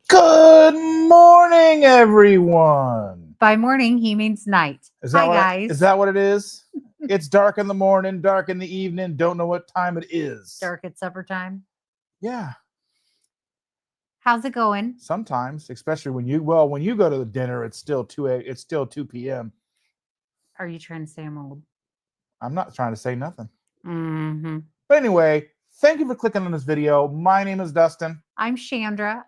Good morning, everyone. By morning, he means night. Hi, guys. Is that what it is? It's dark in the morning, dark in the evening. Don't know what time it is. Dark at supper time. Yeah, How's it going? sometimes, especially when you go to the dinner, it's still 2 p.m. Are you trying to say I'm old? I'm not trying to say nothing. Mm-hmm. But anyway, thank you for clicking on this video. My name is Dustin. I'm Chandra.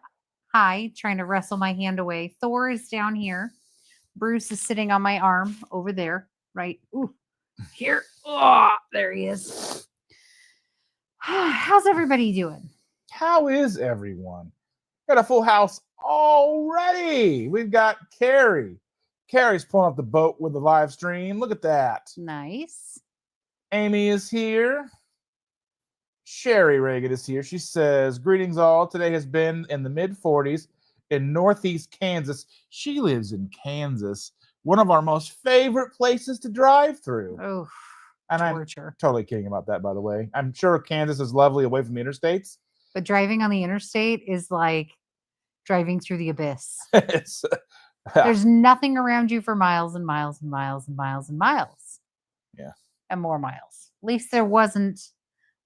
Hi, trying to wrestle my hand away. Thor is down here. Bruce is sitting on my arm over there, right? Ooh, here. Oh, there he is. How's everybody doing? How is everyone? Got a full house already. We've got Carrie. Carrie's pulling up the boat with the live stream. Look at that. Nice. Amy is here. Sherry Reagan is here. She says, greetings all. Today has been in the mid-40s in northeast Kansas. She lives in Kansas, one of our most favorite places to drive through. Oh, and torture. I'm totally kidding about that, by the way. I'm sure Kansas is lovely away from the interstates. But driving on the interstate is like driving through the abyss. There's nothing around you for miles and miles and miles and miles and miles. Yeah. And more miles. At least there wasn't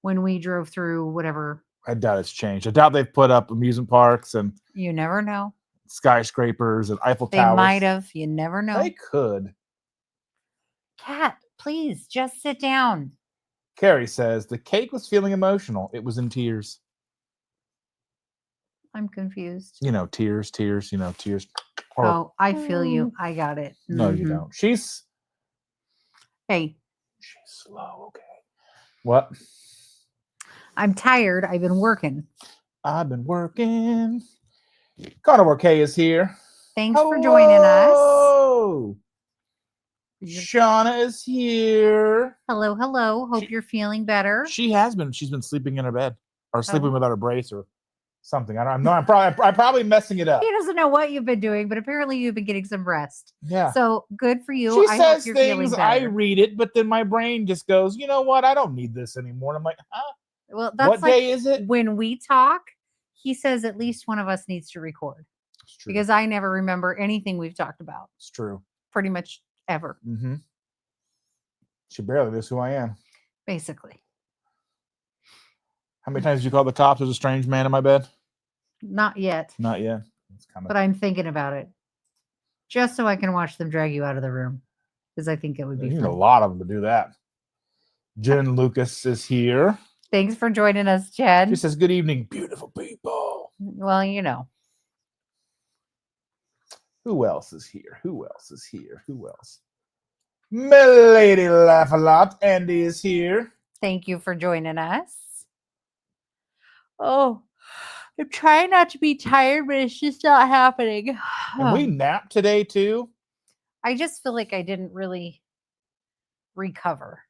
when we drove through whatever. I doubt it's changed. I doubt they've put up amusement parks and You never know. skyscrapers and Eiffel They Towers. might have. You never know. They could. Cat, please just sit down. Carrie says, the cake was feeling emotional. It was in tears. I'm confused. Tears, tears. Oh, I feel you. I got it. No, you don't. She's slow. Okay. What? I'm tired. I've been working. Carnivore K is here. Thanks for joining us. Shauna is here. Hello, hello. Hope you're feeling better. She has been. She's been sleeping in her bed or sleeping without a brace or something. I don't know. I'm probably messing it up. He doesn't know what you've been doing, but apparently you've been getting some rest. Yeah. So good for you. She I says hope you're things, I better. read it, but then my brain just goes, you know what? I don't need this anymore. And I'm like, huh? Well, that's what like day is it? When we talk, he says at least one of us needs to record. It's true. Because I never remember anything we've talked about. It's true. Pretty much ever. Mm-hmm. She barely knows who I am. Basically. How many times did you call the cops? There's a strange man in my bed? Not yet. Not yet. But I'm thinking about it. Just so I can watch them drag you out of the room. Because I think it would be fun. A lot of them to do that. Jen Lucas is here. Thanks for joining us, Jen. She says, good evening, beautiful people. Well, Who else is here? Who else? Milady Laugh a Lot. Andy is here. Thank you for joining us. Oh, I'm trying not to be tired, but it's just not happening. And we napped today too. I just feel like I didn't really recover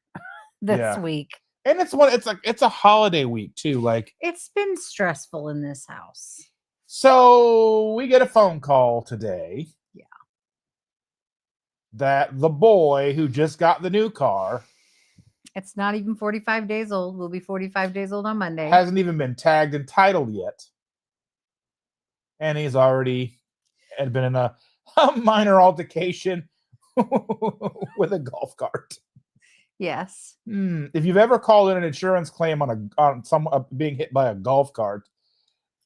this week. And it's a holiday week too. Like, it's been stressful in this house. So we get a phone call today. Yeah. That the boy who just got the new car. It's not even 45 days old. We'll be 45 days old on Monday. Hasn't even been tagged and titled yet. And he's already had been in a minor altercation with a golf cart. Yes. If you've ever called in an insurance claim on someone being hit by a golf cart,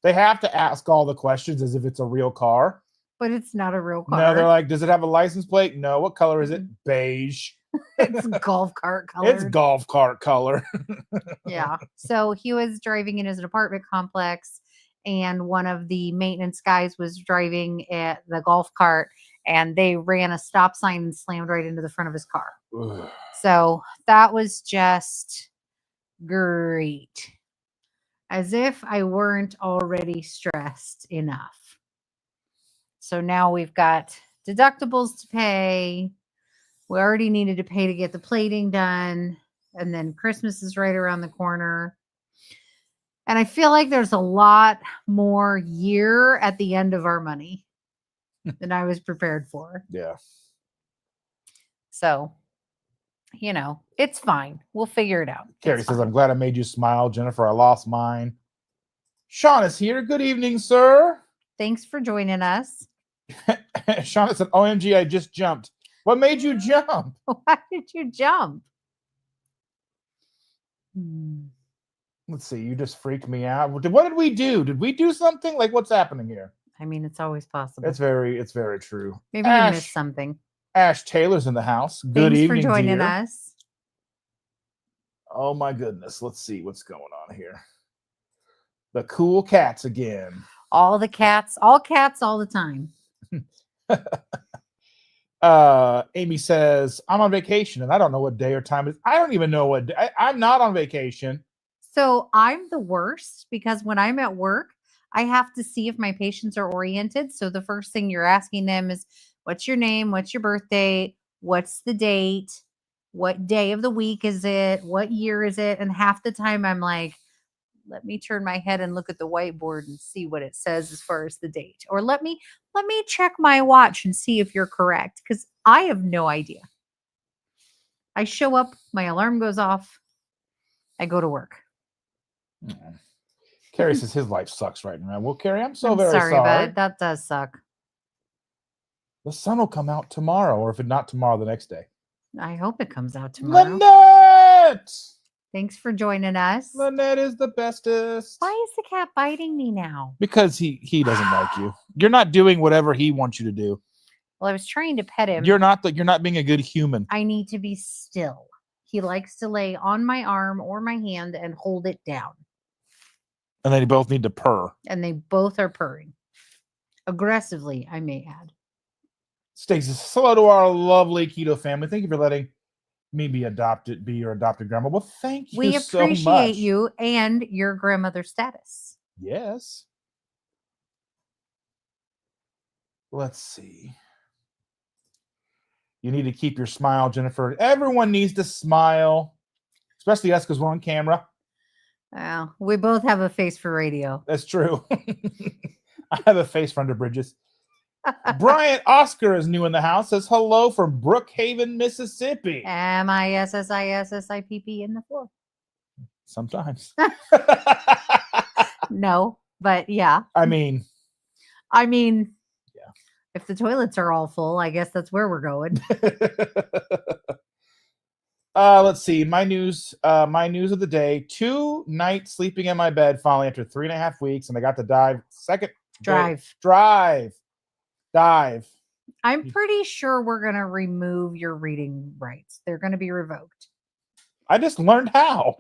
they have to ask all the questions as if it's a real car. But it's not a real car. No, they're like, does it have a license plate? No. What color is it? Beige. It's golf cart color. It's golf cart color. Yeah. So he was driving in his apartment complex, and one of the maintenance guys was driving at the golf cart, and they ran a stop sign and slammed right into the front of his car. Ugh. So that was just great. As if I weren't already stressed enough. So now we've got deductibles to pay. We already needed to pay to get the plating done. And then Christmas is right around the corner. And I feel like there's a lot more year at the end of our money than I was prepared for. Yeah. So, it's fine. We'll figure it out. Carrie says, I'm glad I made you smile. Jennifer, I lost mine. Sean is here. Good evening, sir. Thanks for joining us. Shauna said, OMG, I just jumped. What made you jump? Why did you jump? Let's see. You just freaked me out. What did we do? Did we do something? Like, what's happening here? I mean, it's always possible. It's very true. Maybe you missed something. Ash Taylor's in the house. Good Thanks evening, for joining dear. us. Oh my goodness. Let's see what's going on here. The cool cats again. All cats all the time. Amy says, I'm on vacation and I don't know what day or time it is. I don't even know what day. I'm not on vacation. So I'm the worst because when I'm at work, I have to see if my patients are oriented. So the first thing you're asking them is, what's your name? What's your birthday? What's the date? What day of the week is it? What year is it? And half the time I'm like, let me turn my head and look at the whiteboard and see what it says as far as the date. Or let me check my watch and see if you're correct, because I have no idea. I show up, my alarm goes off, I go to work. Carrie says his life sucks right now. Well, Carrie, I'm very sorry. But that does suck. The sun will come out tomorrow, or if it's not tomorrow, the next day. I hope it comes out tomorrow. Lynette! Thanks for joining us. Lynette is the bestest. Why is the cat biting me now? Because he doesn't like you. You're not doing whatever he wants you to do. Well, I was trying to pet him. You're not being a good human. I need to be still. He likes to lay on my arm or my hand and hold it down. And they both need to purr. And they both are purring. Aggressively, I may add. Stacey says, hello to our lovely keto family. Thank you for letting me be your adopted grandma. Well, thank you so much. We appreciate you and your grandmother's status. Yes. Let's see. You need to keep your smile, Jennifer. Everyone needs to smile, especially us because we're on camera. Well, we both have a face for radio. That's true. I have a face for under bridges. Bryant Oscar is new in the house. Says hello from Brookhaven, Mississippi. MISSISSIPP in the floor. Sometimes. No, but yeah. I mean, yeah. If the toilets are all full, I guess that's where we're going. Let's see. My news of the day. 2 nights sleeping in my bed finally after 3.5 weeks, and I got to dive. I'm pretty sure we're going to remove your reading rights. They're going to be revoked. I just learned how.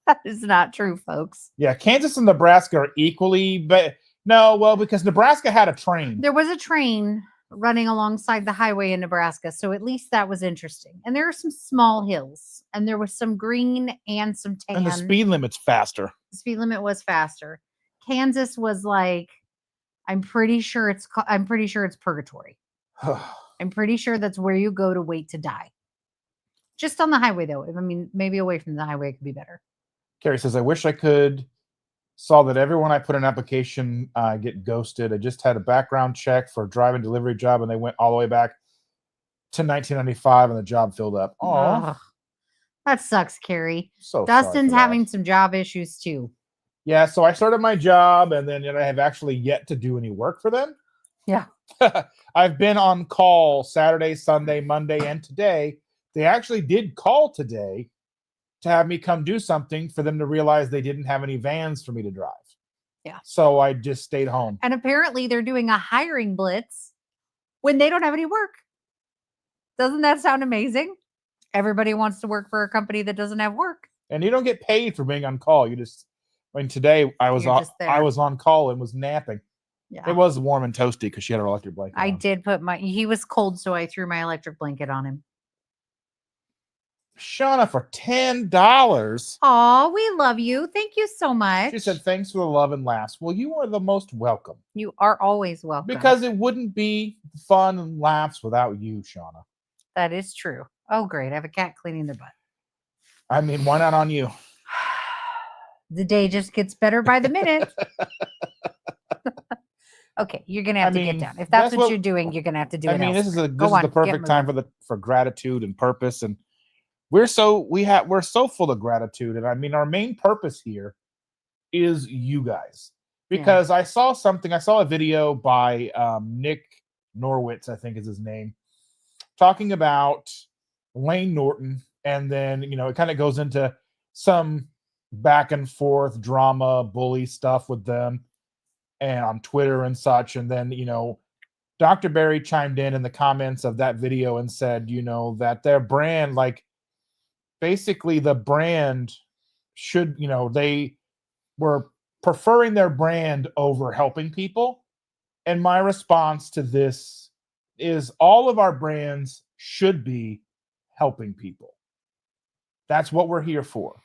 That is not true, folks. Yeah, Kansas and Nebraska are equally, but no, well, because Nebraska had a train. There was a train running alongside the highway in Nebraska, so at least that was interesting. And there are some small hills, and there was some green and some tan. And the speed limit's faster. The speed limit was faster. Kansas was like, I'm pretty sure it's purgatory. I'm pretty sure that's where you go to wait to die. Just on the highway, though. I mean, maybe away from the highway could be better. Carrie says, I wish I could. Saw that everyone I put an application get ghosted. I just had a background check for a driving delivery job, and they went all the way back to 1995, and the job filled up. Oh, that sucks, Carrie. So Dustin's having some job issues too. Yeah, so I started my job, and then I have actually yet to do any work for them. Yeah. I've been on call Saturday, Sunday, Monday, and today. They actually did call today to have me come do something for them to realize they didn't have any vans for me to drive. Yeah. So I just stayed home. And apparently they're doing a hiring blitz when they don't have any work. Doesn't that sound amazing? Everybody wants to work for a company that doesn't have work. And you don't get paid for being on call. You just... I mean, today I was on call and was napping. Yeah. It was warm and toasty because she had her electric blanket on. Did put he was cold, so I threw my electric blanket on him. Shauna for $10. Oh, we love you. Thank you so much. She said, thanks for the love and laughs. Well, you are the most welcome. You are always welcome. Because it wouldn't be fun and laughs without you, Shauna. That is true. Oh, great. I have a cat cleaning their butt. I mean, why not on you? The day just gets better by the minute. Okay, you're gonna have to get down. If that's what you're doing, you're gonna have to do it. I mean, this is the perfect time for gratitude and purpose, and we're so full of gratitude. And I mean, our main purpose here is you guys. because I saw a video by Nick Norwitz, I think is his name, talking about Lane Norton, and then it kind of goes into some back and forth drama, bully stuff with them, and on Twitter and such. And then Dr. Barry chimed in the comments of that video and said, that their brand, like basically the brand should, they were preferring their brand over helping people. And my response to this is all of our brands should be helping people. That's what we're here for.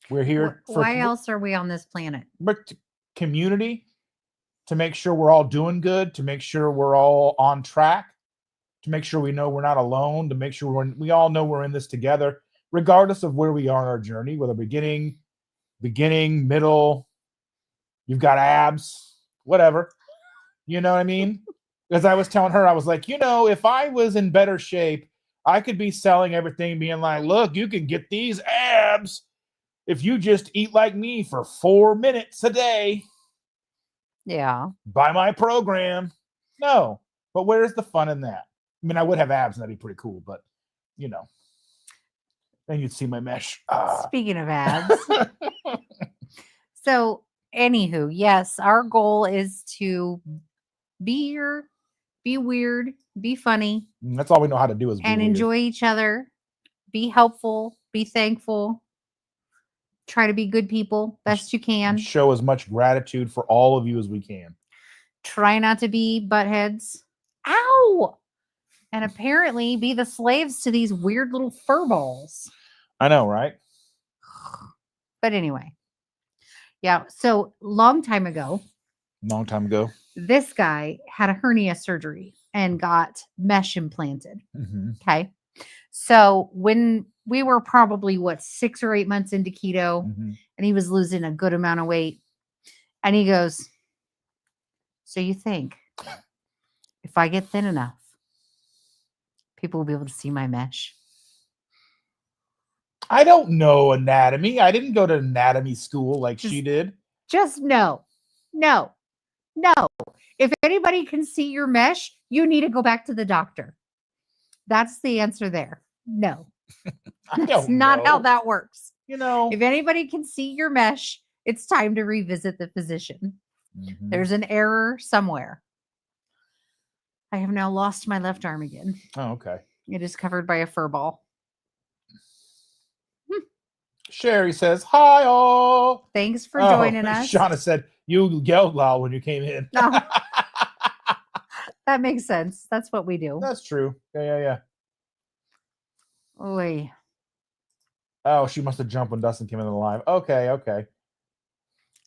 We're here for why else are we on this planet? But community, to make sure we're all doing good, to make sure we're all on track, to make sure we know we're not alone, to make sure we all know we're in this together, regardless of where we are in our journey, whether beginning, middle, you've got abs, whatever. You know what I mean? As I was telling her, I was like, if I was in better shape, I could be selling everything, being like, look, you can get these abs if you just eat like me for 4 minutes a day. Yeah. Buy my program. No, but where's the fun in that? I mean, I would have abs and that'd be pretty cool, but then you'd see my mesh. Speaking of abs. So, anywho, yes, our goal is to be here, be weird, be funny. That's all we know how to do is be and weird. Enjoy each other, be helpful, be thankful, try to be good people best you can. Show as much gratitude for all of you as we can. Try not to be buttheads. Ow! And apparently be the slaves to these weird little fur balls. I know, right? But anyway. Yeah, so long time ago, this guy had a hernia surgery and got mesh implanted. Mm-hmm. Okay. So when we were probably 6 or 8 months into keto, Mm-hmm. and he was losing a good amount of weight, and he goes, so you think if I get thin enough, people will be able to see my mesh? I don't know anatomy. I didn't go to anatomy school like she did. Just no. If anybody can see your mesh, you need to go back to the doctor. That's the answer there. No. That's not how that works. If anybody can see your mesh, it's time to revisit the physician. Mm-hmm. There's an error somewhere. I have now lost my left arm again. Oh, okay. It is covered by a fur ball. Sherry says, hi all. Thanks for joining us. Shauna said, you yelled loud when you came in. Oh. That makes sense. That's what we do. That's true. Yeah. Oy. Oh, she must have jumped when Dustin came in the live. Okay.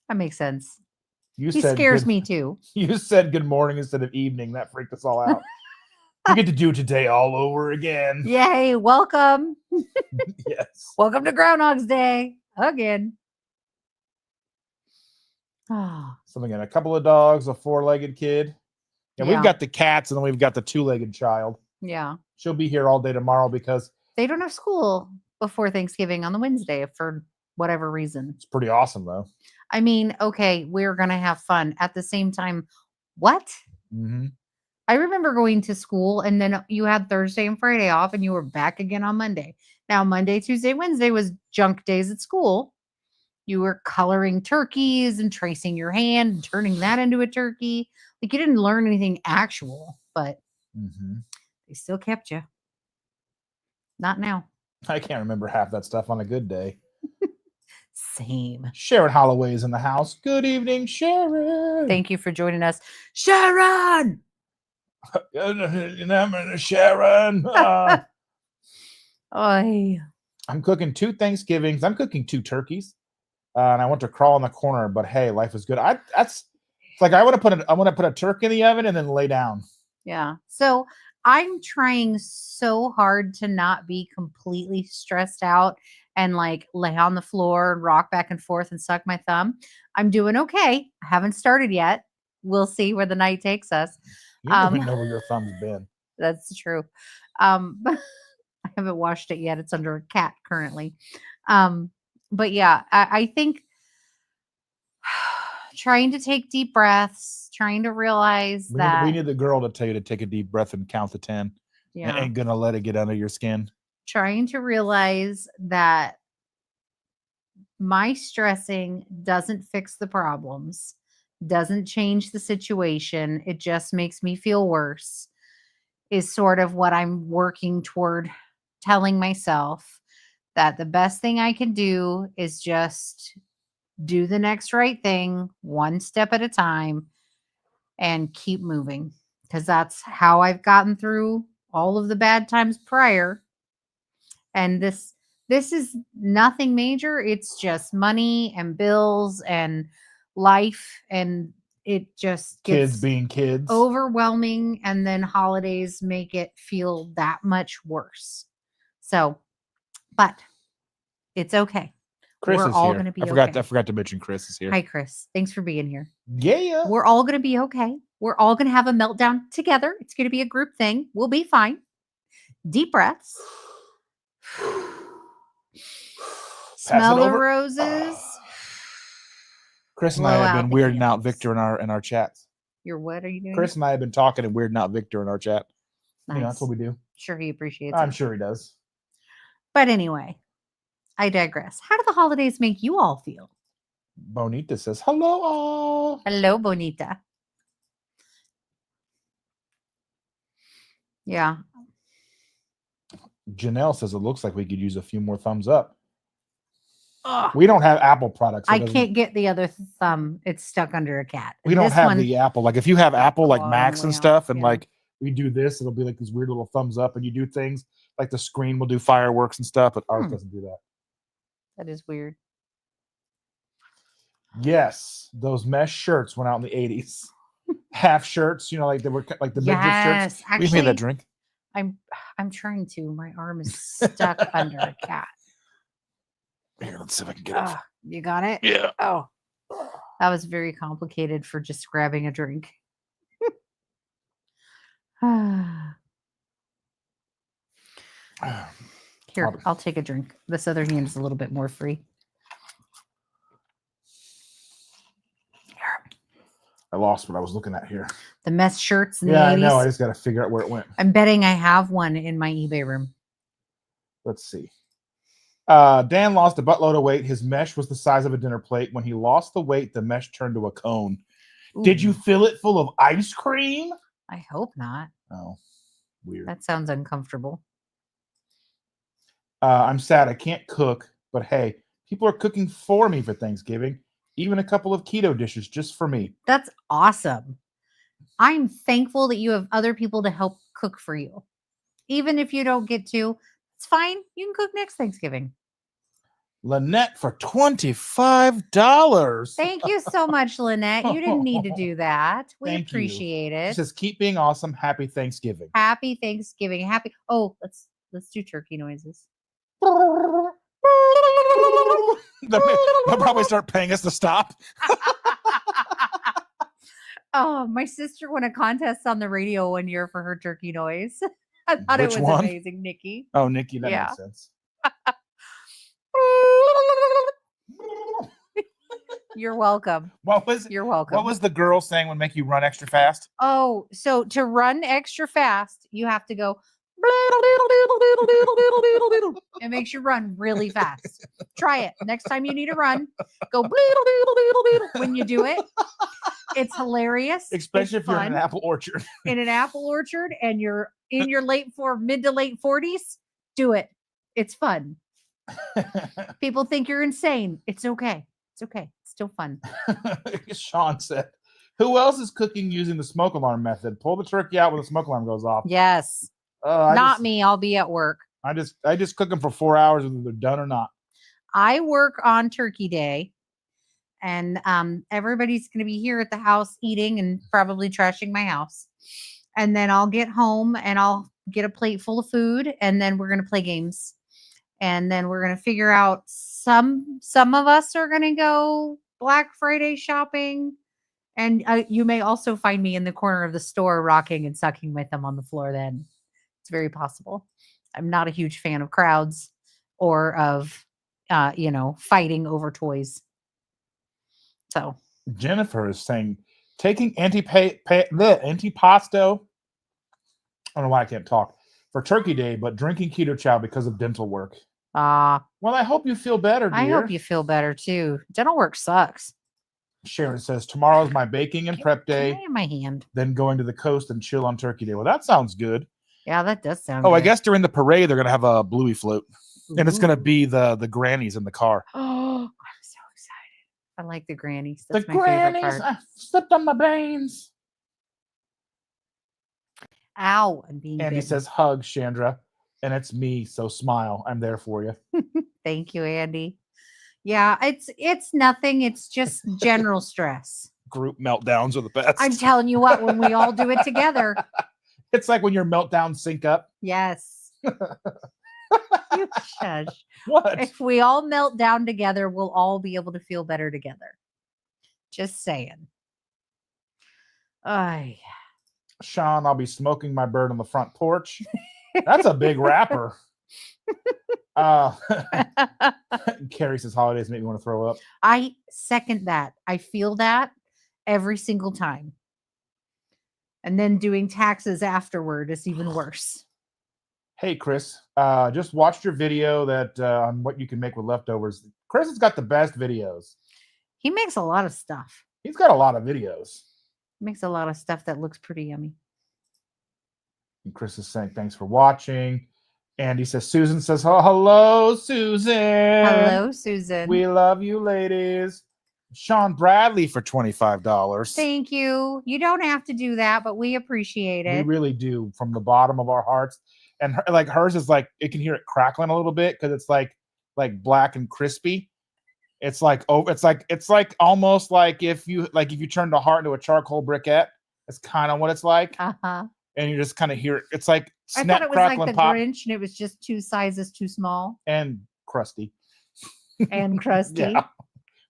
That makes sense. He scares me too. You said good morning instead of evening. That freaked us all out. You get to do today all over again. Yay, welcome. Yes. Welcome to Groundhog's Day again. Oh. So again, a couple of dogs, a 4-legged kid. And we've got the cats, and then we've got the 2-legged child. Yeah. She'll be here all day tomorrow because they don't have school before Thanksgiving on the Wednesday for whatever reason. It's pretty awesome, though. I mean, okay, we're going to have fun. At the same time, what? Mm-hmm. I remember going to school, and then you had Thursday and Friday off, and you were back again on Monday. Now, Monday, Tuesday, Wednesday was junk days at school. You were coloring turkeys and tracing your hand and turning that into a turkey. Like, you didn't learn anything actual, but they still kept you. Not now. I can't remember half that stuff on a good day. Same. Sharon Holloway's in the house. Good evening, Sharon. Thank you for joining us. Sharon! Sharon. I'm cooking 2 Thanksgivings. I'm cooking 2 turkeys. And I want to crawl in the corner, but hey, life is good. It's like I want to put a turkey in the oven and then lay down. Yeah. So I'm trying so hard to not be completely stressed out and like lay on the floor and rock back and forth and suck my thumb. I'm doing okay. I haven't started yet. We'll see where the night takes us. You don't even know where your thumb's been. That's true. I haven't washed it yet. It's under a cat currently. But yeah, I think trying to take deep breaths, trying to realize we need the girl to tell you to take a deep breath and count to 10. yeah, And ain't gonna let it get under your skin. trying to realize that my stressing doesn't fix the problems, doesn't change the situation. It just makes me feel worse is sort of what I'm working toward telling myself, that the best thing I can do is just do the next right thing one step at a time and keep moving, because that's how I've gotten through all of the bad times prior. And this is nothing major. It's just money and bills and life, and it just Kids gets being kids. overwhelming, and then holidays make it feel that much worse. So, but it's okay. Chris We're is all here. going to be I forgot okay. to mention Chris is here. Hi, Chris. Thanks for being here. Yeah. We're all going to be okay. We're all going to have a meltdown together. It's going to be a group thing. We'll be fine. Deep breaths. Smell the roses. Chris and I have been weirding out Victor in our chats. What are you doing? Chris and I have been talking and weirding out Victor in our chat. Nice. You know, that's what we do. Sure, he appreciates it. I'm sure he does. But anyway, I digress. How do the holidays make you all feel? Bonita says, hello all. Hello, Bonita. Yeah. Janelle says, it looks like we could use a few more thumbs up. Ugh. We don't have Apple products. I can't get the other thumb. It's stuck under a cat. We don't have the Apple. Like if you have Apple, like Macs and stuff, and yeah. like we do this, it'll be like these weird little thumbs up, and you do things like the screen will do fireworks and stuff, but ours doesn't do that. That is weird. Yes, those mesh shirts went out in the 80s. Half shirts, you know, like they were like the midriff shirts. Actually, we made that drink. I'm trying to. My arm is stuck under a cat. Here, let's see if I can get it. You got it? Yeah. Oh, that was very complicated for just grabbing a drink. Here, I'll take a drink. This other hand is a little bit more free. I lost what I was looking at here. The mess shirts in the 80s. I know. I just got to figure out where it went. I'm betting I have one in my eBay room. Let's see. Dan lost a buttload of weight. His mesh was the size of a dinner plate. When he lost the weight, the mesh turned to a cone. Ooh. Did you fill it full of ice cream? I hope not. Oh, weird. That sounds uncomfortable. I'm sad I can't cook, but hey, people are cooking for me for Thanksgiving. Even a couple of keto dishes just for me. That's awesome. I'm thankful that you have other people to help cook for you. Even if you don't get to, it's fine. You can cook next Thanksgiving. Lynette for $25. Thank you so much, Lynette. You didn't need to do that. We appreciate it. She says, keep being awesome. Happy Thanksgiving. Happy Thanksgiving. Oh, let's do turkey noises. They'll probably start paying us to stop. Oh, my sister won a contest on the radio one year for her turkey noise. I thought it was amazing, Nikki. Oh, Nikki, that makes sense. You're welcome. You're welcome. What was the girl saying would make you run extra fast? Oh, so to run extra fast, you have to go. It makes you run really fast. Try it. Next time you need to run, go when you do it. It's hilarious. Especially if you're in an apple orchard. In an apple orchard and you're in your mid to late 40s, do it. It's fun. People think you're insane. It's okay. It's okay. It's still fun. Sean said, who else is cooking using the smoke alarm method? Pull the turkey out when the smoke alarm goes off. Yes. Not me. I'll be at work. I just cook them for 4 hours whether they're done or not. I work on Turkey Day, and everybody's going to be here at the house eating and probably trashing my house. And then I'll get home and I'll get a plate full of food, and then we're going to play games. And then we're going to figure out some of us are going to go Black Friday shopping. And you may also find me in the corner of the store rocking and sucking my thumb on the floor then. It's very possible. I'm not a huge fan of crowds or of, fighting over toys. So Jennifer is saying taking antipasto. I don't know why I can't talk for Turkey Day, but drinking keto chow because of dental work. Ah, Well, I hope you feel better, dear. I hope you feel better too. Dental work sucks. Sharon says tomorrow's my baking and prep Can I day. have my hand? Then going to the coast and chill on Turkey Day. Well, that sounds good. Yeah, that does sound Oh, good. I guess during the parade they're gonna have a bluey float, and it's gonna Ooh. be the grannies in the car. Oh, I'm so excited. I like the grannies. The That's my favorite grannies. part. I slipped on my veins. Ow, I'm being Andy bitten. says, hug, Chandra. And it's me, so smile. I'm there for you. Thank you, Andy. Yeah, it's nothing. It's just general stress. Group meltdowns are the best. I'm telling you what, when we all do it together. It's like when your meltdowns sync up. Yes. You shush. What? If we all melt down together, we'll all be able to feel better together. Just saying. Ay. Sean, I'll be smoking my bird on the front porch. That's a big rapper. Carrie says holidays make me want to throw up. I second that. I feel that every single time. And then doing taxes afterward is even worse. Hey, Chris, just watched your video that on what you can make with leftovers. Chris has got the best videos. He makes a lot of stuff. He's got a lot of videos. He makes a lot of stuff that looks pretty yummy. And Chris is saying thanks for watching. Andy says, Susan says, oh, hello, Susan. Hello, Susan. We love you, ladies. Sean Bradley for $25. Thank you. You don't have to do that, but we appreciate it. We really do from the bottom of our hearts. And like hers is like, it can hear it crackling a little bit because it's like black and crispy. It's like, oh, it's like almost like if you turned a heart into a charcoal briquette. That's kind of what it's like. Uh-huh. And you just kind of hear it. It's like snap, I thought it was crackle, like the and pop. Grinch, and it was just 2 sizes too small And crusty. and crusty. Yeah.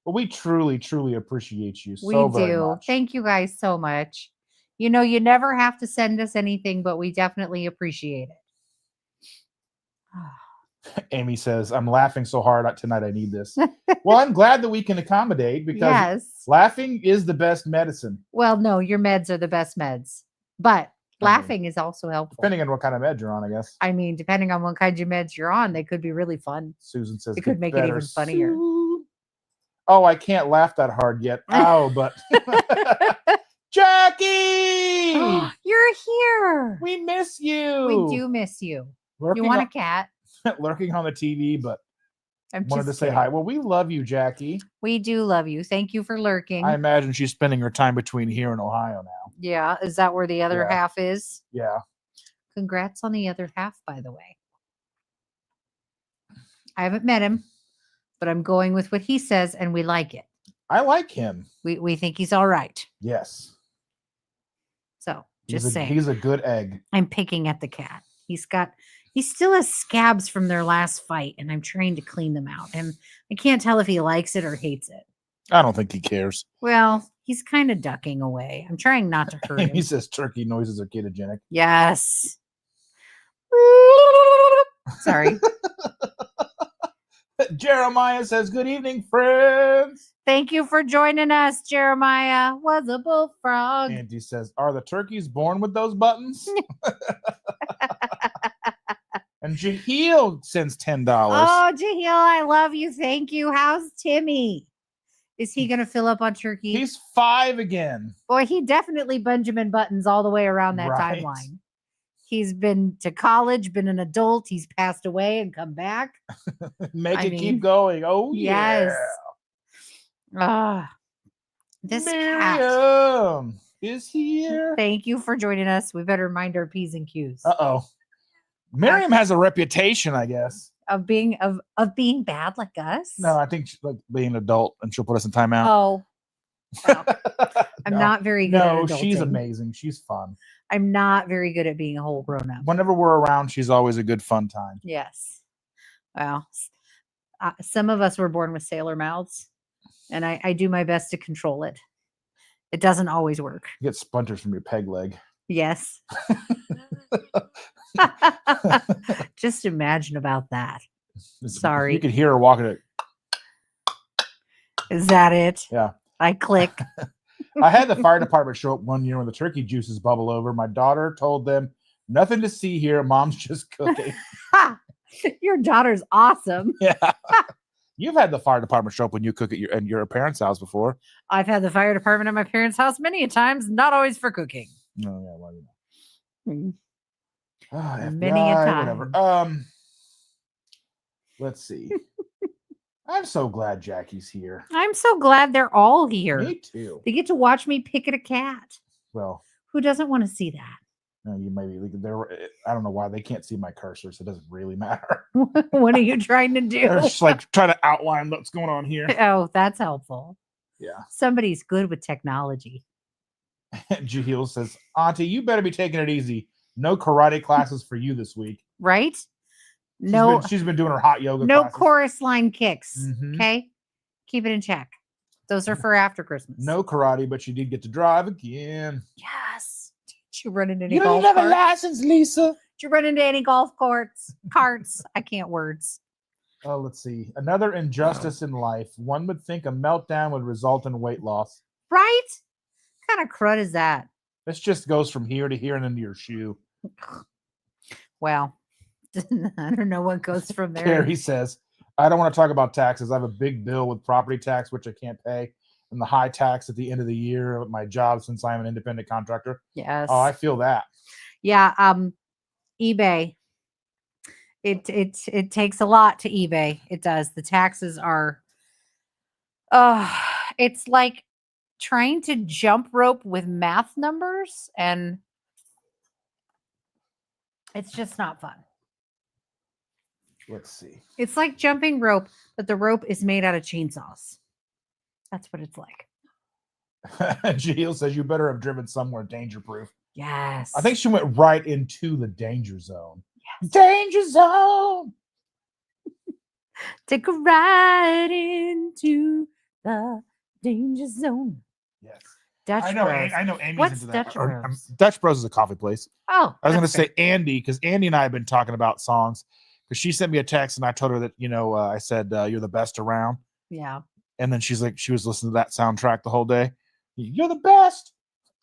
But we truly, truly appreciate you We so very do. much. Thank you guys so much. You know, you never have to send us anything, but we definitely appreciate it. Amy says, I'm laughing so hard tonight. I need this. Well, I'm glad that we can accommodate because Yes. laughing is the best medicine. Well, no, your meds are the best meds, but laughing is also helpful. Depending on what kind of med you're on, I guess. I mean, depending on what kind of meds you're on, they could be really fun. Susan says it could make it even funnier. Oh, I can't laugh that hard yet. Ow, but Jackie! You're here. We miss you. We do miss you. You want a cat? Lurking on the TV, but I'm wanted to say hi. Well, we love you, Jackie. We do love you. Thank you for lurking. I imagine she's spending her time between here and Ohio now. Yeah. Is that where the other half is? Yeah. Congrats on the other half, by the way. I haven't met him, but I'm going with what he says, and we like it. I like him. We think he's all right. Yes. So just saying. He's a good egg. I'm picking at the cat. He still has scabs from their last fight, and I'm trying to clean them out. And I can't tell if he likes it or hates it. I don't think he cares. Well, he's kind of ducking away. I'm trying not to hurt him. He says turkey noises are ketogenic. Yes. Sorry. Jeremiah says, good evening, friends. Thank you for joining us. Jeremiah was a bullfrog. Andy says, are the turkeys born with those buttons? And Jaheel sends $10. Oh, Jaheel, I love you. Thank you. How's Timmy? Is he going to fill up on turkey? He's 5 again. Boy, he definitely Benjamin Buttons all the way around that timeline. He's been to college, been an adult. He's passed away and come back. Keep going. Oh, yes. This Miriam cat is here. Thank you for joining us. We better mind our P's and Q's. Uh-oh. Miriam has a reputation, I guess. Of being bad like us? No, I think she's like being an adult and she'll put us in timeout. Oh. Well, I'm not very good at adulting. No, she's amazing. She's fun. I'm not very good at being a whole grown up. Whenever we're around, she's always a good fun time. Yes. Well, some of us were born with sailor mouths, and I do my best to control it. It doesn't always work. You get splinters from your peg leg. Yes. Just imagine about that. Sorry. You could hear her walking it. Is that it? Yeah. I click. I had the fire department show up one year when the turkey juices bubble over. My daughter told them, nothing to see here. Mom's just cooking. Your daughter's awesome. Yeah. You've had the fire department show up when you cook at your parents' house before. I've had the fire department at my parents' house many a times, not always for cooking. No, yeah, well, Hmm. many a time. Whatever. Let's see. I'm so glad Jackie's here. I'm so glad they're all here. Me too. They get to watch me pick at a cat. Well, who doesn't want to see that? No, you maybe I don't know why they can't see my cursor, so it doesn't really matter. What are you trying to do? They're just like trying to outline what's going on here. Oh, that's helpful. Yeah. Somebody's good with technology. Jahil says, Auntie, you better be taking it easy. No karate classes for you this week. Right? She's been doing her hot yoga No classes. chorus line kicks. Mhm. Okay? Keep it in check. Those are for after Christmas. No karate, but she did get to drive again. Yes. Did you run into any You golf don't have carts? a license, Lisa. Did you run into any golf carts? I can't words. Oh, let's see. Another injustice in life. One would think a meltdown would result in weight loss. Right? What kind of crud is that? This just goes from here to here and into your shoe. Well, I don't know what goes from there. Carrie says, I don't want to talk about taxes. I have a big bill with property tax, which I can't pay, and the high tax at the end of the year at my job since I'm an independent contractor. Yes. Oh, I feel that. Yeah. eBay. It takes a lot to eBay. It does. The taxes are it's like trying to jump rope with math numbers, and it's just not fun. Let's see. It's like jumping rope, but the rope is made out of chainsaws. That's what it's like. Jill says you better have driven somewhere danger proof. Yes. I think she went right into the danger zone. Yes. Danger zone. Take a ride into the danger zone. Yes. Dutch Bros. I know Amy's What's into that. Dutch Bros? Dutch Bros is a coffee place. Oh. I was going to say Andy, because Andy and I have been talking about songs. Because she sent me a text and I told her that, I said, you're the best around. Yeah. And then she's like, she was listening to that soundtrack the whole day. You're the best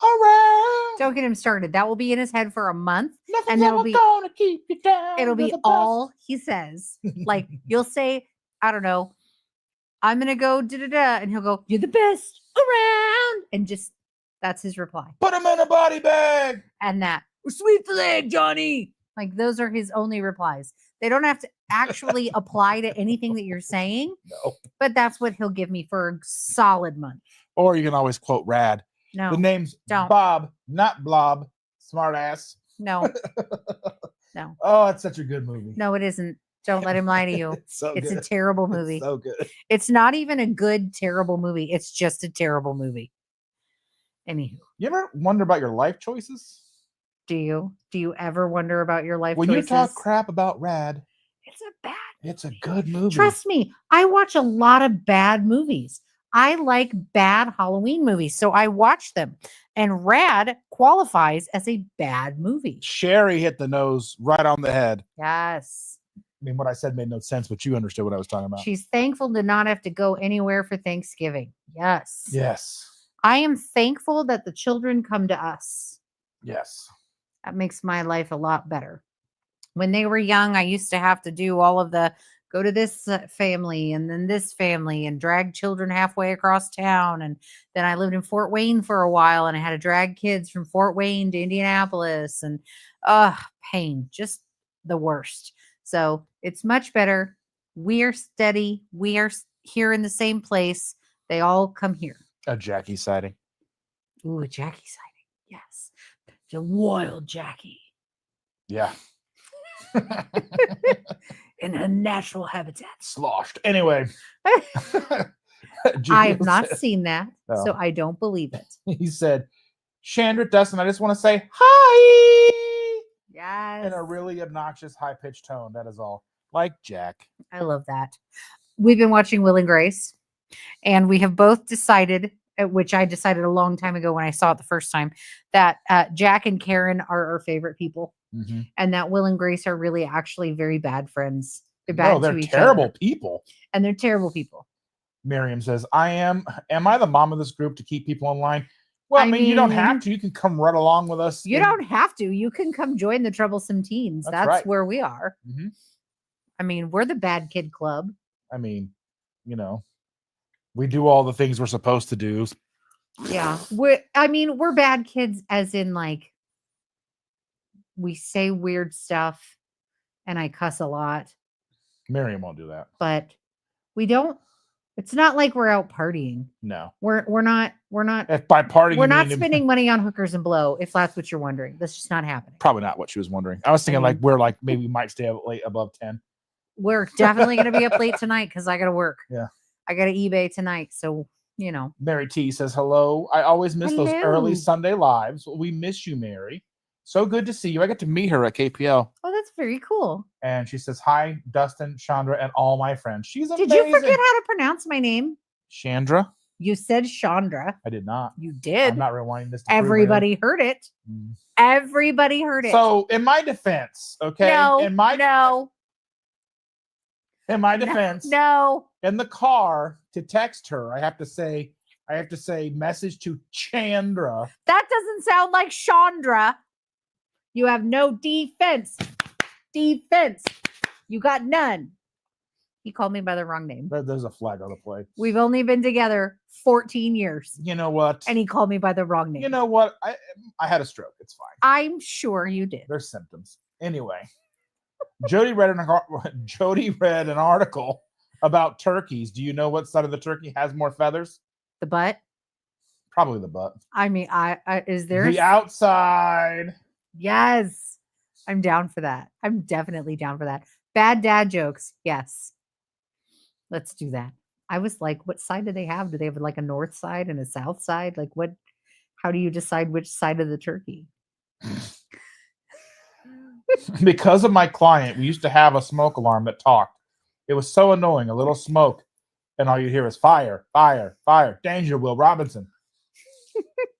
around. Don't get him started. That will be in his head for a month. Nothing's and that'll be gonna keep you down. It'll be all he says. Like you'll say, I don't know, I'm gonna go da-da-da, and he'll go, you're the best around. And just that's his reply. Put him in a body bag. And that sweep the leg, Johnny. Like those are his only replies. They don't have to actually apply to anything that you're saying. No. But that's what he'll give me for a solid month. Or you can always quote Rad. No. The name's don't. Bob, not Blob. Smart ass. No. No. Oh, it's such a good movie. No, it isn't. Don't let him lie to you. It's a terrible movie. It's so good. It's not even a good, terrible movie. It's just a terrible movie. Anywho. You ever wonder about your life choices? Do you? Do you ever wonder about your life when choices? You talk crap about Rad, it's a good movie. Trust me, I watch a lot of bad movies. I like bad Halloween movies, so I watch them. And Rad qualifies as a bad movie. Sherry hit the nose right on the head. Yes. I mean, what I said made no sense, but you understood what I was talking about. She's thankful to not have to go anywhere for Thanksgiving. Yes. Yes. I am thankful that the children come to us. Yes. That makes my life a lot better. When they were young, I used to have to do all of the go to this family and then this family and drag children halfway across town. And then I lived in Fort Wayne for a while and I had to drag kids from Fort Wayne to Indianapolis and pain, just the worst. So it's much better. We are steady. We are here in the same place. They all come here. A Jackie sighting. Ooh, a Jackie sighting. Yes. The wild Jackie. Yeah. In a natural habitat. Sloshed. Anyway. I have not seen that, so I don't believe it. He said, Chandra, Dustin, I just want to say hi. Yes. In a really obnoxious, high-pitched tone. That is all. Like Jack. I love that. We've been watching Will and Grace, and we have both decided, which I decided a long time ago when I saw it the first time, that Jack and Karen are our favorite people. Mm-hmm. And that Will and Grace are really actually very bad friends. They're bad they're to each terrible other. people. And they're terrible people. Miriam says, am I the mom of this group to keep people in line? Well, I mean, you don't have to. You can come right along with us. You don't have to. You can come join the Troublesome Teens. That's right. where we are. Mm-hmm. I mean, we're the Bad Kid Club. I mean, we do all the things we're supposed to do. Yeah. We're bad kids as in like we say weird stuff and I cuss a lot. Miriam won't do that. But we don't. It's not like we're out partying. No. We're not if by partying we're not spending money on hookers and blow, if that's what you're wondering. That's just not happening. Probably not what she was wondering. I was thinking maybe we might stay up late above 10. We're definitely gonna be up late tonight because I gotta work. Yeah. I gotta eBay tonight. So Mary T says hello. I always miss those early Sunday lives. We miss you, Mary. So good to see you. I get to meet her at KPL. Oh, that's very cool. And she says, hi, Dustin, Chandra, and all my friends. She's amazing. Did you forget how to pronounce my name? Chandra? You said Chandra. I did not. You did. I'm not rewinding this. Everybody heard it. Everybody heard it. So, in my defense, okay? No. In my defense, no. In the car to text her, I have to say message to Chandra. That doesn't sound like Chandra. You have no defense. Defense. You got none. He called me by the wrong name. There's a flag on the play. We've only been together 14 years. You know what? And he called me by the wrong name. You know what? I had a stroke. It's fine. I'm sure you did. There's symptoms. Anyway, Jody read an article about turkeys. Do you know what side of the turkey has more feathers? The butt? Probably the butt. I mean, is there the outside? Yes. I'm down for that. I'm definitely down for that. Bad dad jokes. Yes. Let's do that. I was like, what side do they have? Do they have like a north side and a south side? Like how do you decide which side of the turkey? Because of my client, we used to have a smoke alarm that talked. It was so annoying. A little smoke, and all you hear is fire, fire, fire. Danger, Will Robinson.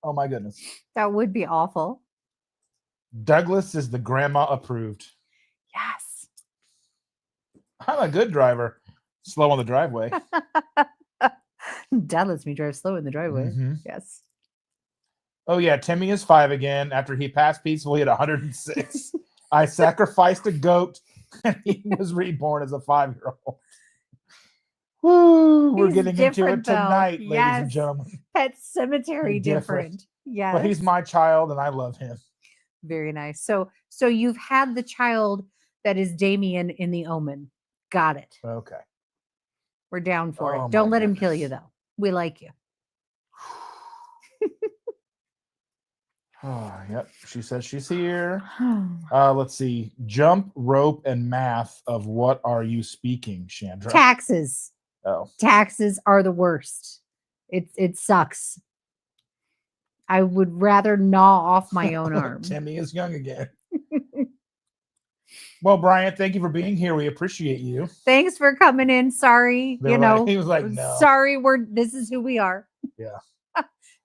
Oh my goodness. That would be awful. Douglas is the grandma approved. Yes. I'm a good driver. Slow on the driveway. Dad lets me drive slow in the driveway. Mm-hmm. Yes. Oh yeah, Timmy is 5 again after he passed peacefully at 106. I sacrificed a goat and he was reborn as a 5-year-old. Woo! We're getting into it tonight, ladies and gentlemen. Pet Cemetery different. Yes. But he's my child and I love him. Very nice. So you've had the child that is Damien in The Omen. Got it. Okay. We're down for it. Don't let him kill you, though. We like you. Oh, yep. She says she's here. Let's see. Jump, rope, and math of what are you speaking, Chandra? Taxes. Oh. Taxes are the worst. It sucks. I would rather gnaw off my own arm. Timmy is young again. Well, Brian, thank you for being here. We appreciate you. Thanks for coming in. Sorry, he was like, no. Sorry, this is who we are. Yeah.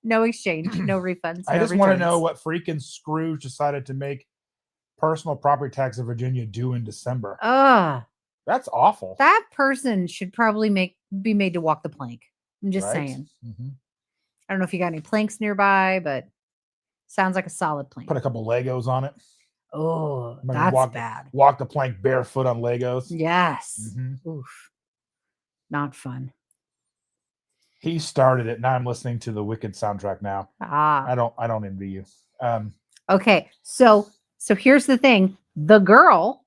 No exchange, no refunds. I just want to know what freaking Scrooge decided to make personal property tax in Virginia due in December. That's awful. That person should probably be made to walk the plank. I'm just saying. Mm-hmm. I don't know if you got any planks nearby, but sounds like a solid plank. Put a couple Legos on it. Oh, that's bad. Walk the plank barefoot on Legos. Yes. Mm-hmm. Oof. Not fun. He started it. Now I'm listening to the Wicked soundtrack now. I don't envy you. Okay. So here's the thing. The girl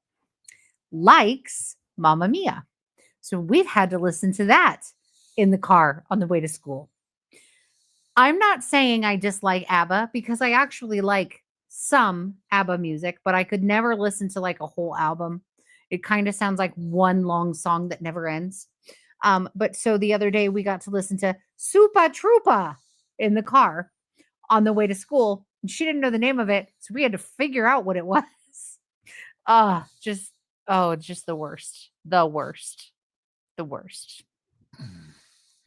likes Mamma Mia. So we've had to listen to that in the car on the way to school. I'm not saying I dislike ABBA because I actually like some ABBA music, but I could never listen to like a whole album. It kind of sounds like one long song that never ends. But so the other day we got to listen to Supa Trupa in the car on the way to school. And she didn't know the name of it. So we had to figure out what it was. Just the worst. The worst. The worst.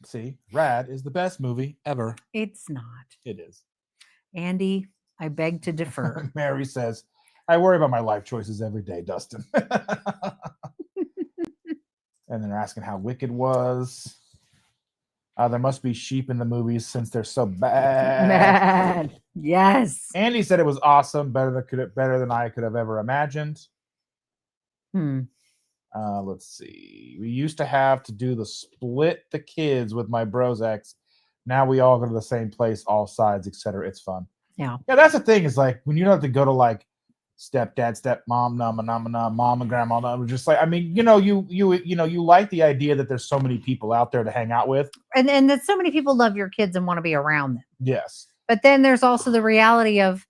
See, Rad is the best movie ever. It's not. It is. Andy, I beg to defer. Mary says, I worry about my life choices every day, Dustin. And then they're asking how Wicked was. There must be sheep in the movies since they're so bad. Mad. Yes. Andy said it was awesome, better than I could have ever imagined. Let's see. We used to have to do the split the kids with my bros ex. Now we all go to the same place, all sides, etc. It's fun. Yeah. Yeah, that's the thing. Is like when you don't have to go to like stepdad, stepmom, mom and grandma. Just like, I mean, you like the idea that there's so many people out there to hang out with. And that so many people love your kids and want to be around them. Yes. But then there's also the reality of,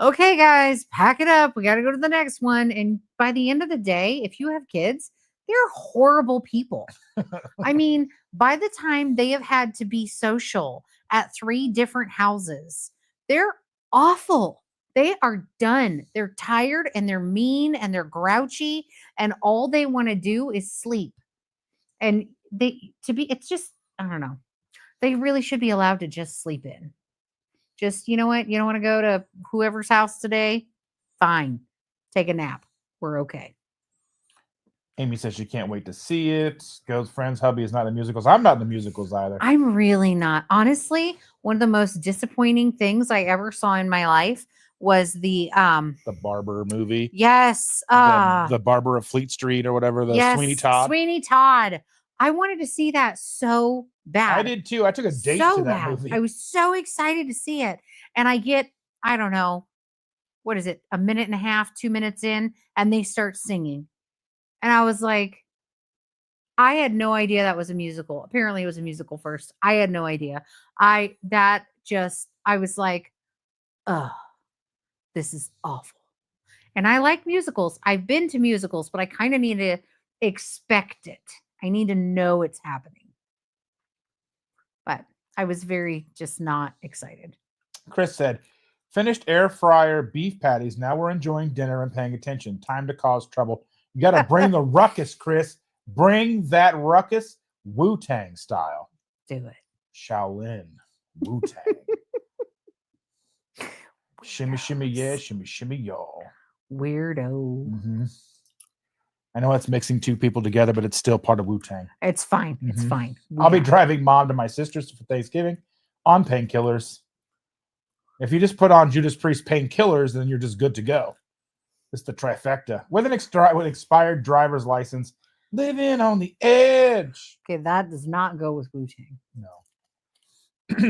okay, guys, pack it up. We got to go to the next one. And by the end of the day, if you have kids, they're horrible people. I mean, by the time they have had to be social at 3 different houses, they're awful. They are done. They're tired and they're mean and they're grouchy. And all they want to do is sleep. And it's just, I don't know. They really should be allowed to just sleep in. Just, you know what? You don't want to go to whoever's house today? Fine. Take a nap. We're okay. Amy says she can't wait to see it. Goes friends. Hubby is not in the musicals. I'm not in the musicals either. I'm really not. Honestly, one of the most disappointing things I ever saw in my life was the Barber movie. Yes. The Barber of Fleet Street or whatever. Yes, Sweeney Todd. Sweeney Todd. I wanted to see that so bad. I did too. I took a date to that movie. I was so excited to see it. And I get, I don't know, what is it? A minute and a half, 2 minutes in, and they start singing. And I was like, I had no idea that was a musical. Apparently it was a musical first. I had no idea. I was like, oh, this is awful. And I like musicals. I've been to musicals, but I kind of need to expect it. I need to know it's happening. But I was very just not excited. Chris said, finished air fryer beef patties. Now we're enjoying dinner and paying attention. Time to cause trouble. You got to bring the ruckus, Chris. Bring that ruckus, Wu-Tang style. Do it. Shaolin, Wu-Tang. Shimmy, shimmy, yeah. Shimmy, shimmy, y'all. Weirdo. Mm-hmm. I know it's mixing 2 people together, but it's still part of Wu-Tang. It's fine. Mm-hmm. It's fine. I'll be driving Mom to my sister's for Thanksgiving on painkillers. If you just put on Judas Priest painkillers, then you're just good to go. It's the trifecta. With an expired driver's license, living on the edge. Okay, that does not go with Wu-Tang. No.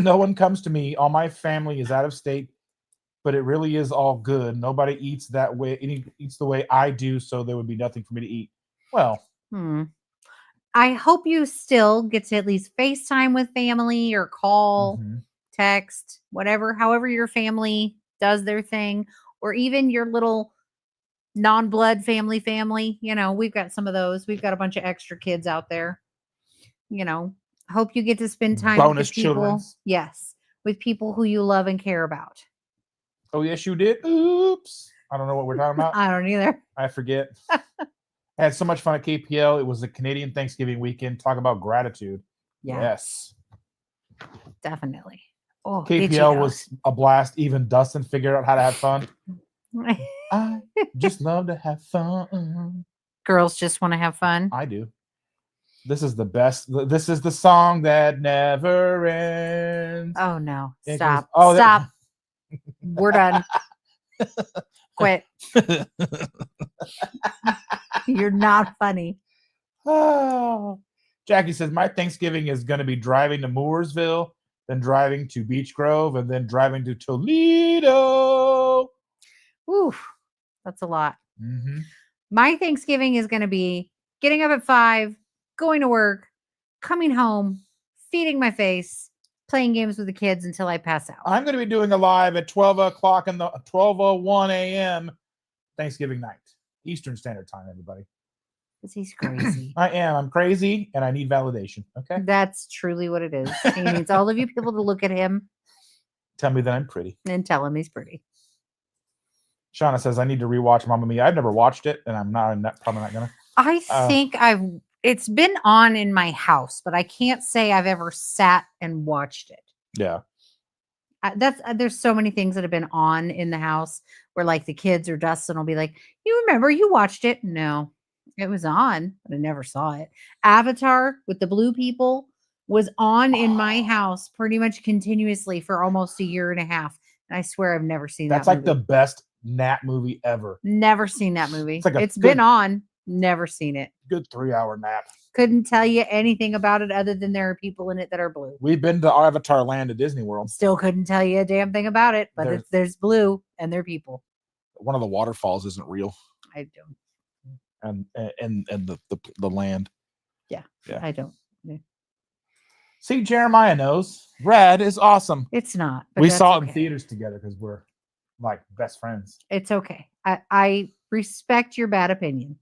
No one comes to me. All my family is out of state, but it really is all good. Nobody eats that way. Eats the way I do, so there would be nothing for me to eat. Well, I hope you still get to at least FaceTime with family or call, text, whatever, however your family does their thing, or even your little non-blood family. You know, we've got some of those. We've got a bunch of extra kids out there. You know, hope you get to spend time bonus with people. Children's. Yes, with people who you love and care about. Oh, yes, you did. Oops. I don't know what we're talking about. I don't either. I forget. I had so much fun at KPL. It was a Canadian Thanksgiving weekend. Talk about gratitude. Yeah. Yes. Definitely. Oh, KPL was a blast. Even Dustin figured out how to have fun. I just love to have fun. Girls just want to have fun. I do. This is the best. This is the song that never ends. Oh, no. It Stop. goes, Stop. We're done. Quit. You're not funny. Oh. Jackie says, my Thanksgiving is going to be driving to Mooresville, then driving to Beech Grove, and then driving to Toledo. Oof. That's a lot. Mm-hmm. My Thanksgiving is going to be getting up at 5, going to work, coming home, feeding my face, playing games with the kids until I pass out. I'm going to be doing a live at 12 o'clock in the 12:01 a.m. Thanksgiving night, Eastern Standard Time, everybody. Because he's crazy. I am. I'm crazy, and I need validation. Okay? That's truly what it is. He needs all of you people to look at him. Tell me that I'm pretty. And tell him he's pretty. Shauna says, I need to rewatch Mamma Mia. I've never watched it, and I'm probably not going to. I think it's been on in my house, but I can't say I've ever sat and watched it. Yeah. There's so many things that have been on in the house where like the kids or Dustin will be like, you remember you watched it? No, it was on, but I never saw it. Avatar with the blue people was on in my house pretty much continuously for almost a year and a half. And I swear I've never seen That's that like movie. the best nap movie ever. Never seen that movie. It's like a It's been on. Never seen it. Good 3-hour nap. Couldn't tell you anything about it other than there are people in it that are blue. We've been to Avatar Land at Disney World. Still couldn't tell you a damn thing about it, but there's blue and they're people. One of the waterfalls isn't real. I don't. And the land. Yeah. I don't. Yeah. See, Jeremiah knows. Red is awesome. It's not. We saw it in theaters together because we're like best friends. It's okay. I respect your bad opinion.